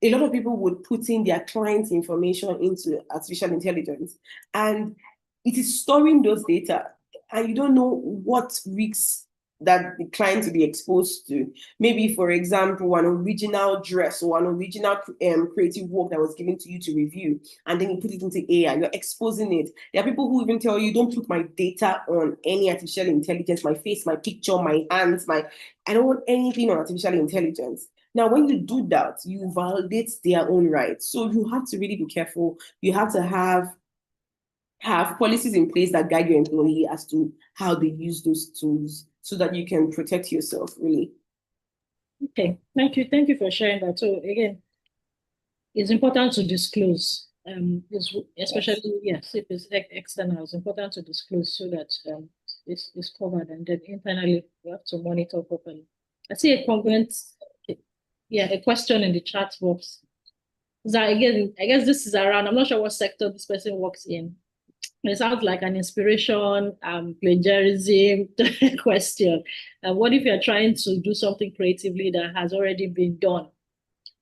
a lot of people would put in their client's information into artificial intelligence, and it is storing those data, and you don't know what risks that the client will be exposed to. Maybe, for example, an original dress or an original creative work that was given to you to review, and then you put it into AI, you're exposing it. There are people who even tell you, don't put my data on any artificial intelligence, my face, my picture, my hands, I don't want anything on artificial intelligence. Now, when you do that, you validate their own rights. So you have to really be careful. You have to have policies in place that guide your employee as to how they use those tools so that you can protect yourself, really. Okay, thank you. Thank you for sharing that. So again, it's important to disclose, especially, yes, if it's external, it's important to disclose so that it's covered, and then internally we have to monitor properly. I see a comment, a question in the chat box. That again, I guess this is around, I'm not sure what sector this person works in. It sounds like an inspiration, plagiarism question. What if you're trying to do something creatively that has already been done?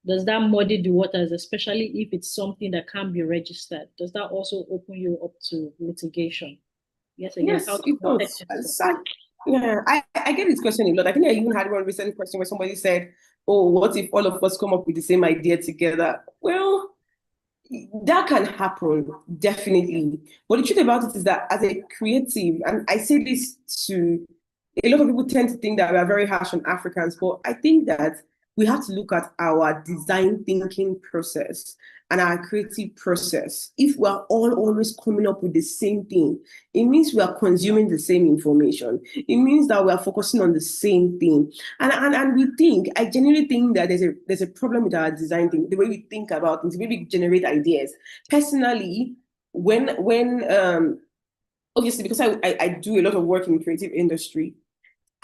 Does that muddy the waters, especially if it's something that can't be registered? Does that also open you up to litigation? Yes, again, yes, it does. Yeah, I get this question a lot. I think I even had one recent question where somebody said, oh, what if all of us come up with the same idea together? Well, that can happen, definitely. But the truth about it is that as a creative, and I say this to a lot of people tend to think that we are very harsh on Africans, but I think that we have to look at our design thinking process and our creative process. If we're all always coming up with the same thing, it means we are consuming the same information. It means that we are focusing on the same thing. And we think, I genuinely think that there's a problem with our design thing, the way we think about things, the way we generate ideas. Personally, when obviously, because I do a lot of work in the creative industry,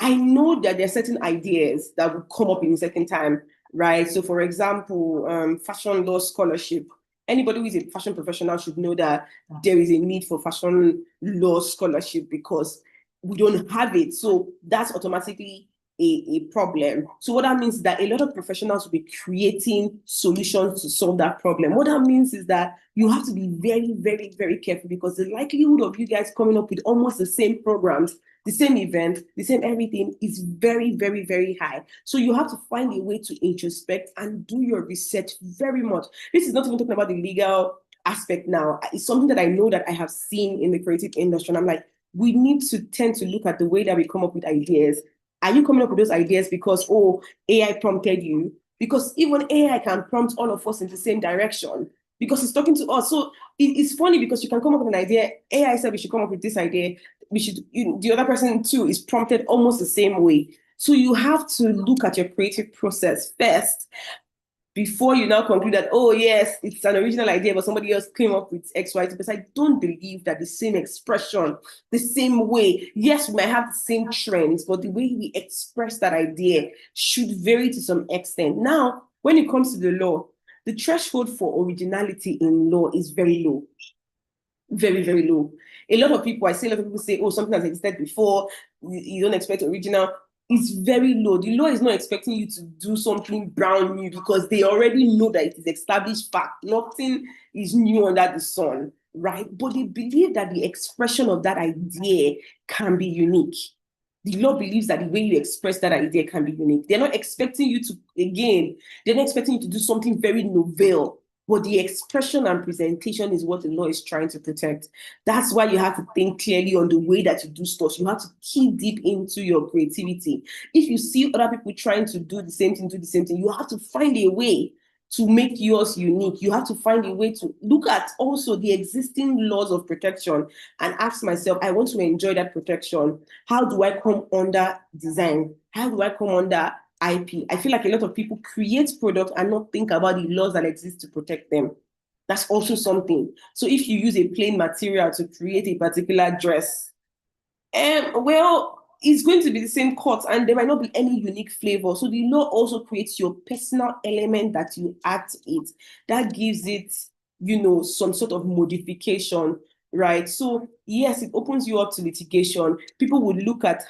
I know that there are certain ideas that will come up in a certain time, right? So, for example, fashion law scholarship. Anybody who is a fashion professional should know that there is a need for fashion law scholarship because we don't have it. So that's automatically a problem. So what that means is that a lot of professionals will be creating solutions to solve that problem. What that means is that you have to be very, very, very careful, because the likelihood of you guys coming up with almost the same programs, the same event, the same everything is very, very, very high. So you have to find a way to introspect and do your research very much. This is not even talking about the legal aspect now. It's something that I know that I have seen in the creative industry. And I'm like, we need to tend to look at the way that we come up with ideas. Are you coming up with those ideas because, oh, AI prompted you? Because even AI can prompt all of us in the same direction because it's talking to us. So it's funny because you can come up with an idea. AI said we should come up with this idea. We should, the other person too is prompted almost the same way. So you have to look at your creative process first before you now conclude that, oh, yes, it's an original idea, but somebody else came up with X, Y, Z. Because I don't believe that the same expression, the same way, yes, we might have the same trends, but the way we express that idea should vary to some extent. Now, when it comes to the law, the threshold for originality in law is very low. Very, very low. A lot of people, I see a lot of people say, oh, something has existed before, you don't expect original. It's very low. The law is not expecting you to do something brand new because they already know that it is established fact. Nothing is new under the sun, right? But they believe that the expression of that idea can be unique. The law believes that the way you express that idea can be unique. They're not expecting you to, again, they're not expecting you to do something very novel. But the expression and presentation is what the law is trying to protect. That's why you have to think clearly on the way that you do stuff. You have to key deep into your creativity. If you see other people trying to do the same thing, you have to find a way to make yours unique. You have to find a way to look at also the existing laws of protection and ask myself, I want to enjoy that protection. How do I come under design? How do I come under IP? I feel like a lot of people create products and not think about the laws that exist to protect them. That's also something. So if you use a plain material to create a particular dress, well, it's going to be the same cut and there might not be any unique flavor. So the law also creates your personal element that you add to it. That gives it, some sort of modification, right? So yes, it opens you up to litigation. People would look at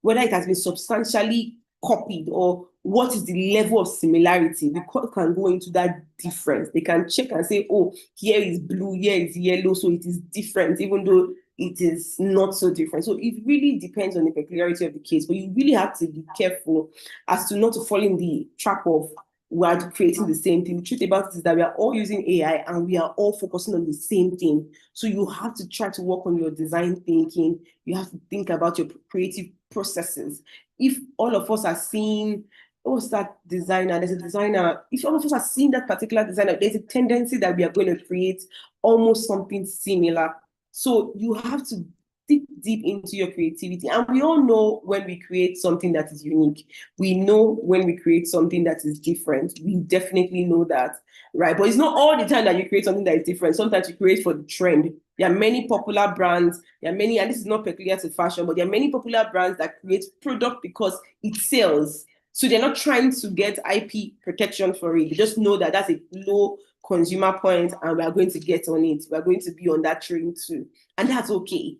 whether it has been substantially copied or what is the level of similarity. The court can go into that difference. They can check and say, oh, here is blue, here is yellow, so it is different, even though it is not so different. So it really depends on the peculiarity of the case, but you really have to be careful as to not to fall in the trap of we're creating the same thing. The truth about it is that we are all using AI and we are all focusing on the same thing. So you have to try to work on your design thinking. You have to think about your creative processes. If all of us are seeing, what's that designer? There's a designer. If all of us are seeing that particular designer, there's a tendency that we are going to create almost something similar. So you have to dig deep into your creativity. And we all know when we create something that is unique. We know when we create something that is different. We definitely know that, right? But it's not all the time that you create something that is different. Sometimes you create for the trend. There are many popular brands. There are many, and this is not peculiar to fashion, but there are many popular brands that create product because it sells. So they're not trying to get IP protection for it. They just know that that's a low consumer point and we are going to get on it. We are going to be on that train too. And that's okay,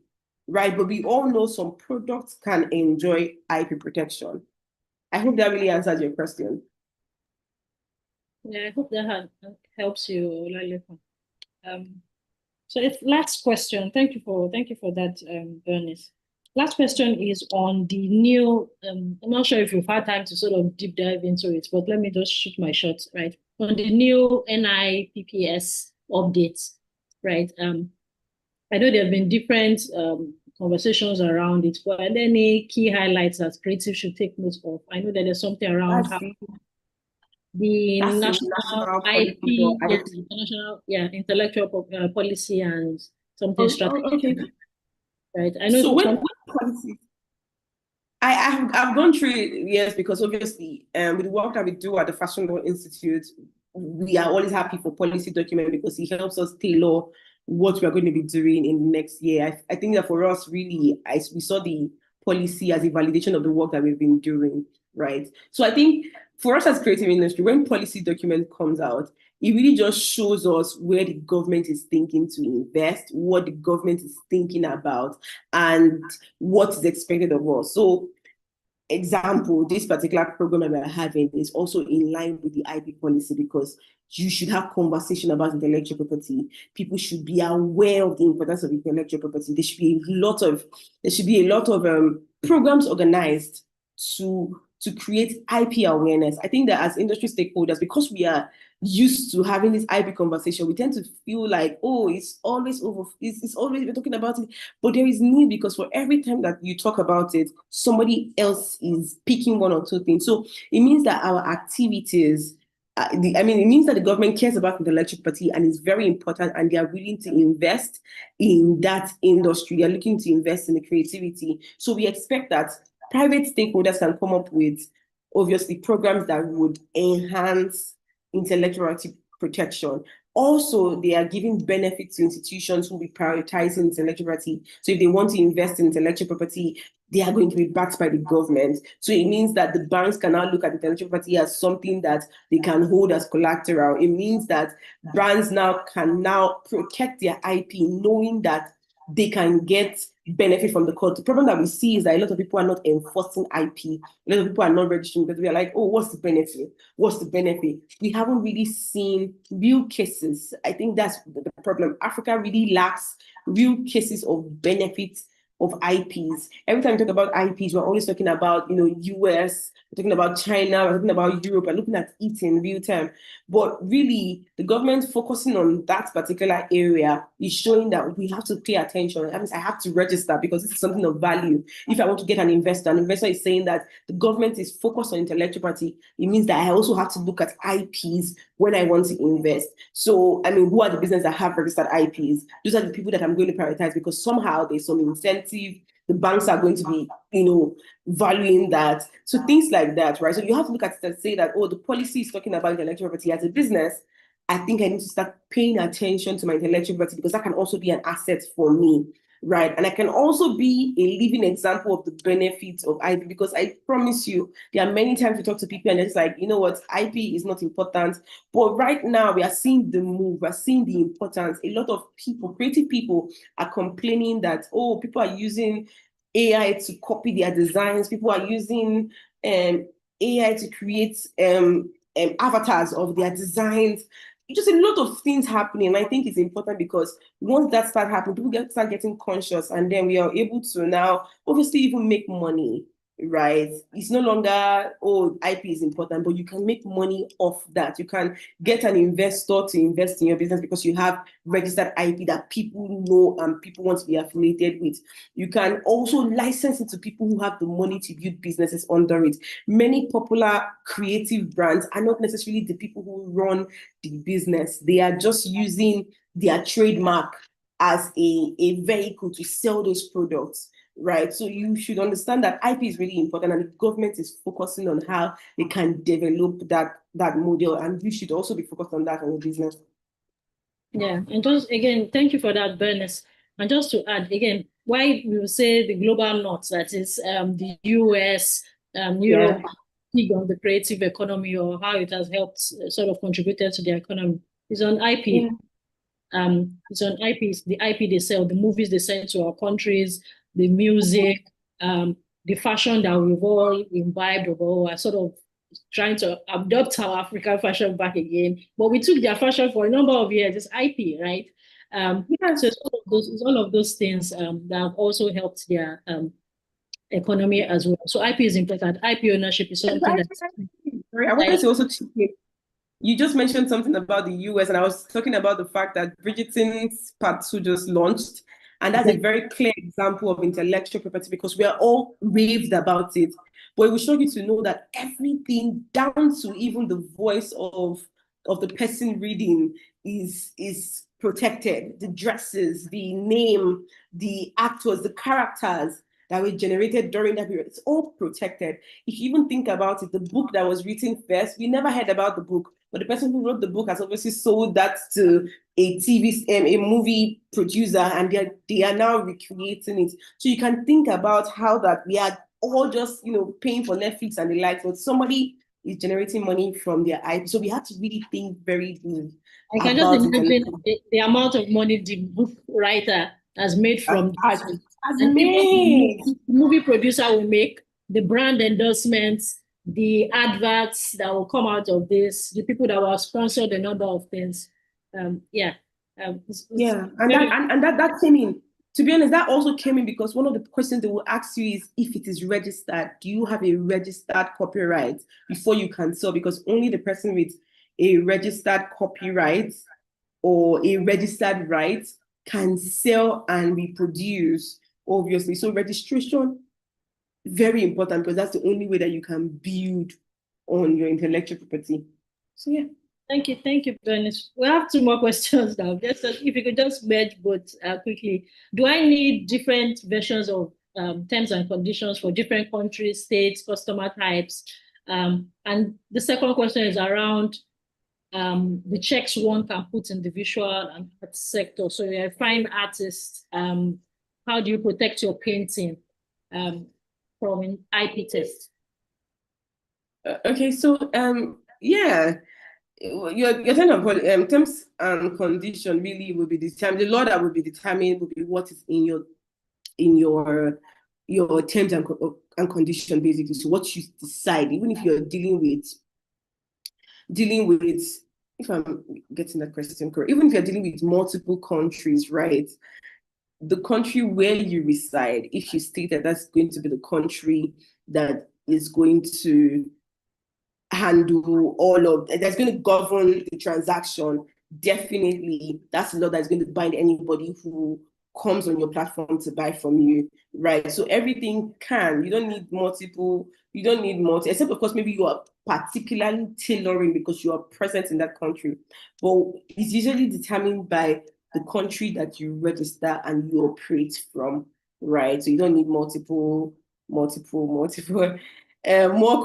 right? But we all know some products can enjoy IP protection. I hope that really answers your question. Yeah, I hope that helps you, Lalekan. So it's last question. Thank you for that, Bernice. Last question is on the new, I'm not sure if you've had time to sort of deep dive into it, but let me just shoot my shot, right? On the new NIPPS updates, right? I know there have been different conversations around it, but are there any key highlights that creatives should take note of? I know that there's something around how the national IP, yes, international, intellectual policy and something strategy. Okay. Right. I know. So when policy, I've gone through it, yes, because obviously with the work that we do at the Fashion Law Institute, we are always happy for policy document because it helps us tailor what we are going to be doing in the next year. I think that for us, really, we saw the policy as a validation of the work that we've been doing, right? So I think for us as creative industry, when policy document comes out, it really just shows us where the government is thinking to invest, what the government is thinking about, and what is expected of us. So, example, this particular program that we're having is also in line with the IP policy because you should have conversation about intellectual property. People should be aware of the importance of intellectual property. There should be a lot of programs organized to create IP awareness. I think that as industry stakeholders, because we are used to having this IP conversation, we tend to feel like, oh, it's always over, it's always we're talking about it. But there is need because for every time that you talk about it, somebody else is picking one or two things. So it means that our activities, it means that the government cares about intellectual property and is very important, and they are willing to invest in that industry. They are looking to invest in the creativity. So we expect that private stakeholders can come up with, obviously, programs that would enhance intellectual property protection. Also, they are giving benefits to institutions who will be prioritizing intellectual property. So if they want to invest in intellectual property, they are going to be backed by the government. So it means that the banks can now look at intellectual property as something that they can hold as collateral. It means that brands now can protect their IP, knowing that they can get benefit from the code. The problem that we see is that a lot of people are not enforcing IP. A lot of people are not registering because we are like, oh, what's the benefit? What's the benefit? We haven't really seen real cases. I think that's the problem. Africa really lacks real cases of benefits of IPs. Every time we talk about IPs, we're always talking about, US, we're talking about China, we're talking about Europe, we're looking at it in real time. But really, the government focusing on that particular area is showing that we have to pay attention. That means I have to register because this is something of value. If I want to get an investor is saying that the government is focused on intellectual property, it means that I also have to look at IPs when I want to invest. So, who are the businesses that have registered IPs? Those are the people that I'm going to prioritize because somehow there's some incentive. The banks are going to be, valuing that. So things like that, right? So you have to look at it and say that, oh, the policy is talking about intellectual property as a business. I think I need to start paying attention to my intellectual property because that can also be an asset for me, right? And I can also be a living example of the benefits of IP because I promise you, there are many times we talk to people and it's like, you know what, IP is not important. But right now we are seeing the move, we're seeing the importance. A lot of people, creative people are complaining that, oh, people are using AI to copy their designs. People are using AI to create avatars of their designs. Just a lot of things happening. I think it's important because once that starts happening, people start getting conscious, and then we are able to now obviously even make money, right? It's no longer, oh, IP is important, but you can make money off that. You can get an investor to invest in your business because you have registered IP that people know and people want to be affiliated with. You can also license it to people who have the money to build businesses under it. Many popular creative brands are not necessarily the people who run the business. They are just using their trademark as a vehicle to sell those products. Right. So you should understand that IP is really important and the government is focusing on how they can develop that model. And you should also be focused on that in your business. Yeah. And just again, thank you for that, Bernice. And just to add, again, why we will say the global north, that is the US, Europe, big on the creative economy or how it has helped sort of contributed to the economy is on IP. Yeah. It's on IPs, the IP they sell, the movies they sell to our countries, the music, the fashion that we've all imbibed of, all are sort of trying to adopt our African fashion back again. But we took their fashion for a number of years, it's IP, right? So it's all of those things that have also helped their economy as well. So IP is important. IP ownership is something that's... Sorry, I wanted to also chip in. You just mentioned something about the US, and I was talking about the fact that Bridgerton's Part 2 just launched. And that's a very clear example of intellectual property because we are all raved about it. But it will show you to know that everything, down to even the voice of the person reading, is protected. The dresses, the name, the actors, the characters that were generated during that period, it's all protected. If you even think about it, the book that was written first, we never heard about the book, but the person who wrote the book has obviously sold that to a movie producer, and they are now recreating it. So you can think about how that we are all just paying for Netflix and the likes, but somebody is generating money from their IP. So we have to really think very big. I can just imagine the amount of money the book writer has made from this. The movie producer will make, the brand endorsements, the adverts that will come out of this, the people that will sponsor a number of things. And that came in. To be honest, that also came in because one of the questions they will ask you is if it is registered. Do you have a registered copyright before you can sell? Because only the person with a registered copyright or a registered right can sell and reproduce, obviously. So registration, very important because that's the only way that you can build on your intellectual property. So yeah. Thank you, Bernice. We have 2 more questions now. Just if you could just merge both quickly. Do I need different versions of terms and conditions for different countries, states, customer types. And the second question is around the checks one can put in the visual and art sector. So you're a fine artist. How do you protect your painting from an IP test? Okay, so yeah, your terms of terms and condition really will be determined. The law that will be determined will be what is in your terms and condition, basically. So what you decide, even if you're dealing with, if I'm getting that question correct, even if you're dealing with multiple countries, right? The country where you reside, if you state that that's going to be the country that is going to handle all of that's going to govern the transaction, definitely that's the law that's going to bind anybody who comes on your platform to buy from you, right? So everything you don't need multiple, except of course maybe you are particularly tailoring because you are present in that country, but it's usually determined by the country that you register and you operate from, right? So you don't need multiple. More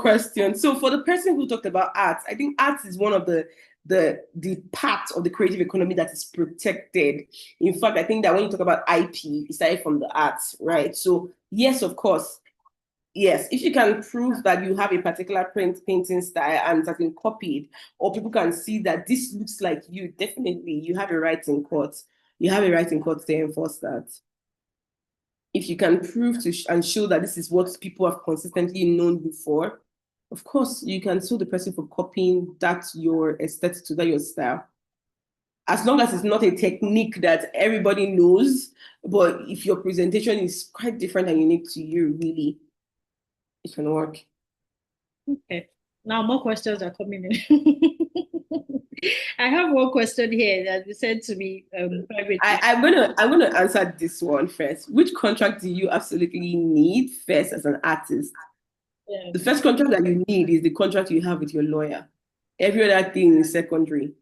questions. So for the person who talked about art, I think art is one of the part of the creative economy that is protected. In fact, I think that when you talk about IP, it started from the arts, right? So yes, of course, yes, if you can prove that you have a particular painting style and it has been copied, or people can see that this looks like you, definitely you have a right in court. You have a right in court to enforce that. If you can prove and show that this is what people have consistently known before, of course, you can sue the person for copying that your aesthetic to that your style. As long as it's not a technique that everybody knows, but if your presentation is quite different and unique to you, really, it can work. Okay. Now more questions are coming in. I have one question here that you sent to me privately. I'm gonna answer this one first. Which contract do you absolutely need first as an artist? Yeah. The first contract that you need is the contract you have with your lawyer. Every other thing is secondary.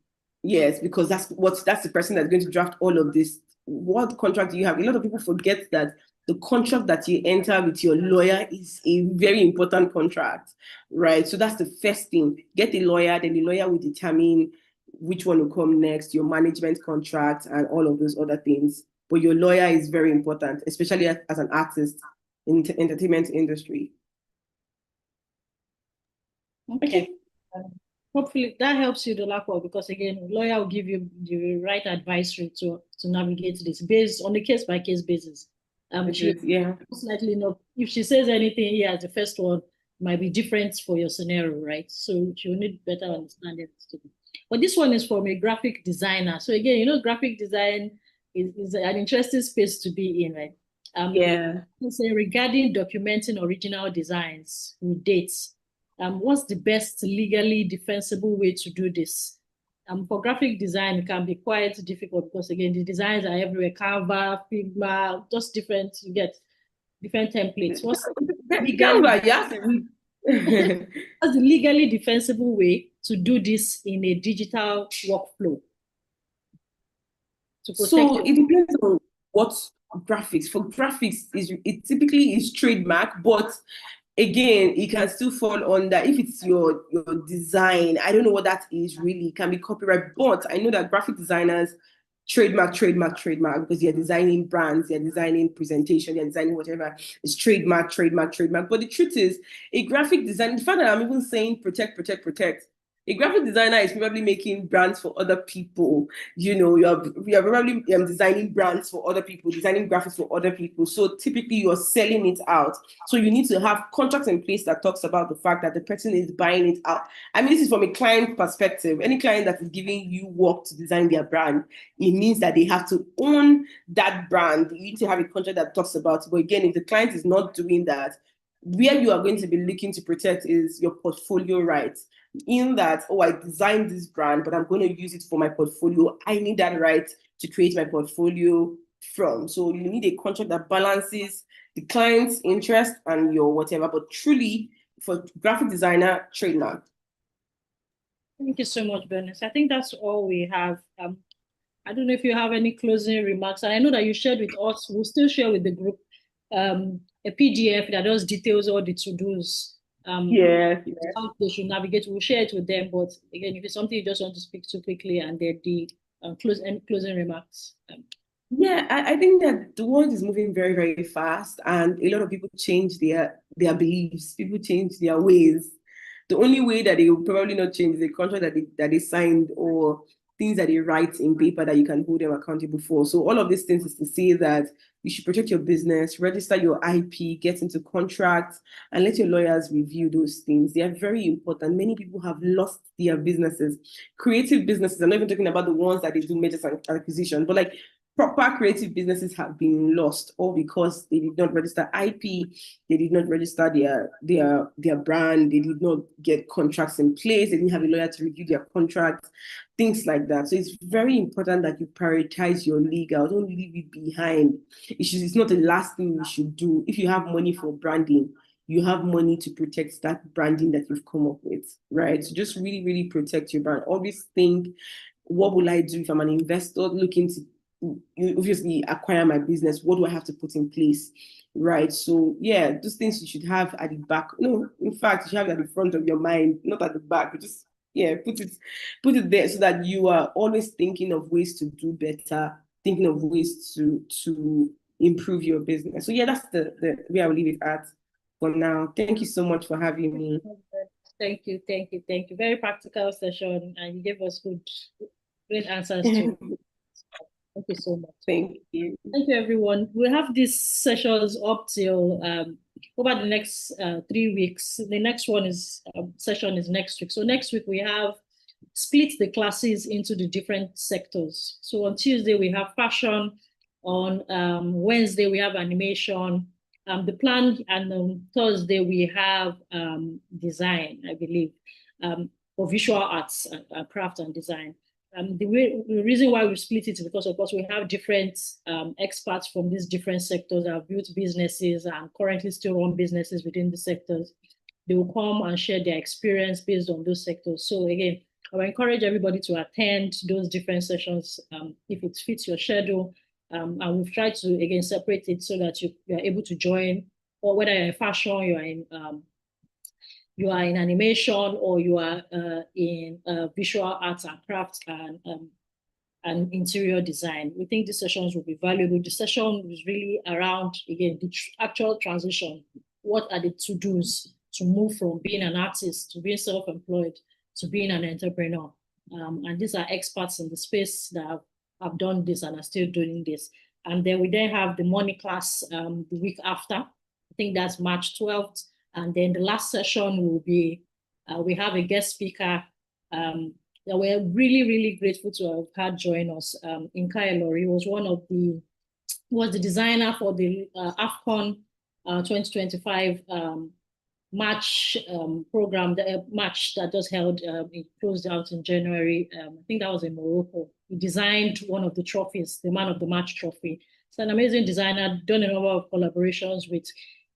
Yes, because that's the person that's going to draft all of this. What contract do you have? A lot of people forget that the contract that you enter with your lawyer is a very important contract, right? So that's the first thing. Get a lawyer, then the lawyer will determine which one will come next, your management contract and all of those other things. But your lawyer is very important, especially as an artist in the entertainment industry. Okay. Hopefully that helps you, Dolapo, because again, lawyer will give you the right advisory to navigate this based on the case-by-case basis. Most likely enough, if she says anything here as the first one, might be different for your scenario, right? So she will need better understanding. But this one is from a graphic designer. So again, graphic design is an interesting space to be in, right? So regarding documenting original designs with dates, what's the best legally defensible way to do this? For graphic design, it can be quite difficult because again, the designs are everywhere, Canva, Figma, just different, you get different templates. What's the legally defensible way to do this in a digital workflow? So it depends on what graphics. For graphics, it typically is trademark, but again, it can still fall under, if it's your design, I don't know what that is really, it can be copyright, but I know that graphic designers trademark because you're designing brands, you're designing presentation, you're designing whatever. It's trademark. But the truth is, a graphic design, the fact that I'm even saying protect, a graphic designer is probably making brands for other people. You're probably designing brands for other people, designing graphics for other people. So typically you're selling it out. So you need to have contracts in place that talks about the fact that the person is buying it out. I mean, this is from a client perspective. Any client that is giving you work to design their brand, it means that they have to own that brand. You need to have a contract that talks about it. But again, if the client is not doing that, where you are going to be looking to protect is your portfolio rights. In that, I designed this brand, but I'm going to use it for my portfolio. I need that right to create my portfolio from. So you need a contract that balances the client's interest and your whatever, but truly for graphic designer, trademark. Thank you so much, Bernice. I think that's all we have. I don't know if you have any closing remarks. And I know that you shared with us, we'll still share with the group a PDF that just details all the to-dos. Yeah. How they should navigate. We'll share it with them. But again, if it's something you just want to speak to quickly, and then the closing remarks. Yeah, I think that the world is moving very, very fast, and a lot of people change their beliefs. People change their ways. The only way that they will probably not change is the contract that they signed, or things that they write in paper that you can hold them accountable for. So all of these things is to say that you should protect your business, register your IP, get into contracts, and let your lawyers review those things. They are very important. Many people have lost their businesses, creative businesses. I'm not even talking about the ones that they do mergers and acquisition, but like proper creative businesses have been lost, all because they did not register IP, they did not register their brand, they did not get contracts in place, they didn't have a lawyer to review their contracts, things like that. So it's very important that you prioritize your legal. Don't leave it behind. It's not the last thing you should do. If you have money for branding, you have money to protect that branding that you've come up with, right? So just really, really protect your brand. Always think, what will I do if I'm an investor looking to obviously acquire my business? What do I have to put in place, right? So yeah, those things you should have at the back. No, in fact, you should have it at the front of your mind, not at the back, but just put it there, so that you are always thinking of ways to do better, thinking of ways to improve your business. So yeah, that's the way I'll leave it at for now. Thank you so much for having me. Thank you. Very practical session, and you gave us great answers to. Thank you so much. Thank you. Thank you, everyone. We'll have these sessions up till over the next 3 weeks. The next one is session is next week. So next week we have split the classes into the different sectors. So on Tuesday we have fashion. On Wednesday we have animation. The plan, and on Thursday we have design, I believe, or visual arts, craft and design. The reason why we split it is because, of course, we have different experts from these different sectors that have built businesses and currently still run businesses within the sectors. They will come and share their experience based on those sectors. So again, I will encourage everybody to attend those different sessions if it fits your schedule. And we've tried to, again, separate it so that you are able to join, or whether you're in fashion, you are in animation, or you are in visual arts and crafts and interior design. We think these sessions will be valuable. The session is really around, again, the actual transition. What are the to-dos to move from being an artist to being self-employed to being an entrepreneur? And these are experts in the space that have done this and are still doing this. And then we have the money class the week after. I think that's March 12th. And then the last session will be, we have a guest speaker that we're really, really grateful to have had join us. Inka Elori was the designer for the AFCON 2025 match program, the match that just held, it closed out in January. I think that was in Morocco. He designed one of the trophies, the Man of the Match trophy. He's an amazing designer, done a number of collaborations with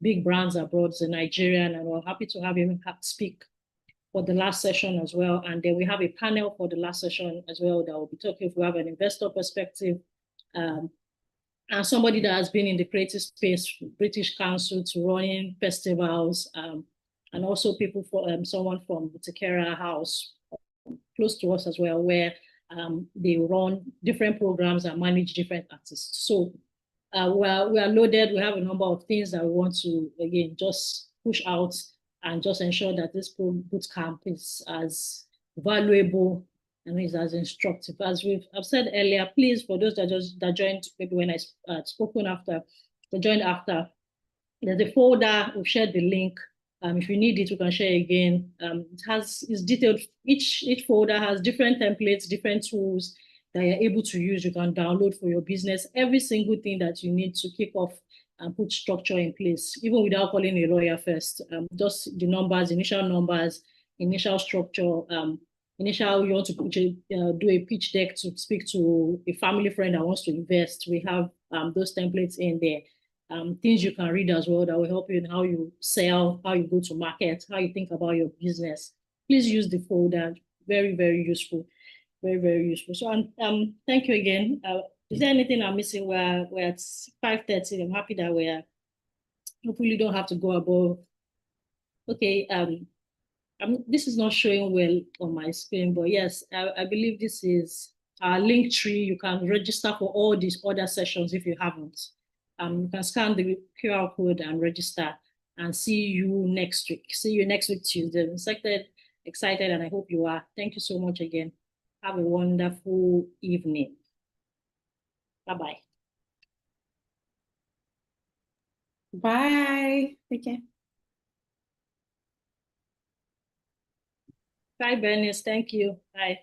big brands abroad, in Nigeria, and we're happy to have him speak for the last session as well. And then we have a panel for the last session as well that will be talking if we have an investor perspective, and somebody that has been in the creative space, British Council, to running festivals, and also people someone from the Takera House, close to us as well, where they run different programs and manage different artists. So we are loaded. We have a number of things that we want to, again, just push out and just ensure that this boot camp is as valuable and is as instructive. As I've said earlier, please, for those that joined, maybe when I spoken after, they joined after, there's a folder, we've shared the link. If you need it, we can share again. It's detailed. Each folder has different templates, different tools that you're able to use. You can download for your business every single thing that you need to kick off and put structure in place, even without calling a lawyer first. Just the numbers, initial structure, initial, you want to do a pitch deck to speak to a family friend that wants to invest. We have those templates in there. Things you can read as well that will help you in how you sell, how you go to market, how you think about your business. Please use the folder. Very, very useful. Very, very useful. So thank you again. Is there anything I'm missing? We're at 5:30. I'm happy that we're Hopefully you don't have to go above. Okay, this is not showing well on my screen, but yes, I believe this is our link tree. You can register for all these other sessions if you haven't. You can scan the QR code and register, and see you next week. See you next week, Tuesday. I'm excited, and I hope you are. Thank you so much again. Have a wonderful evening. Bye-bye. Bye. Take care. Bye, Bernice. Thank you. Bye.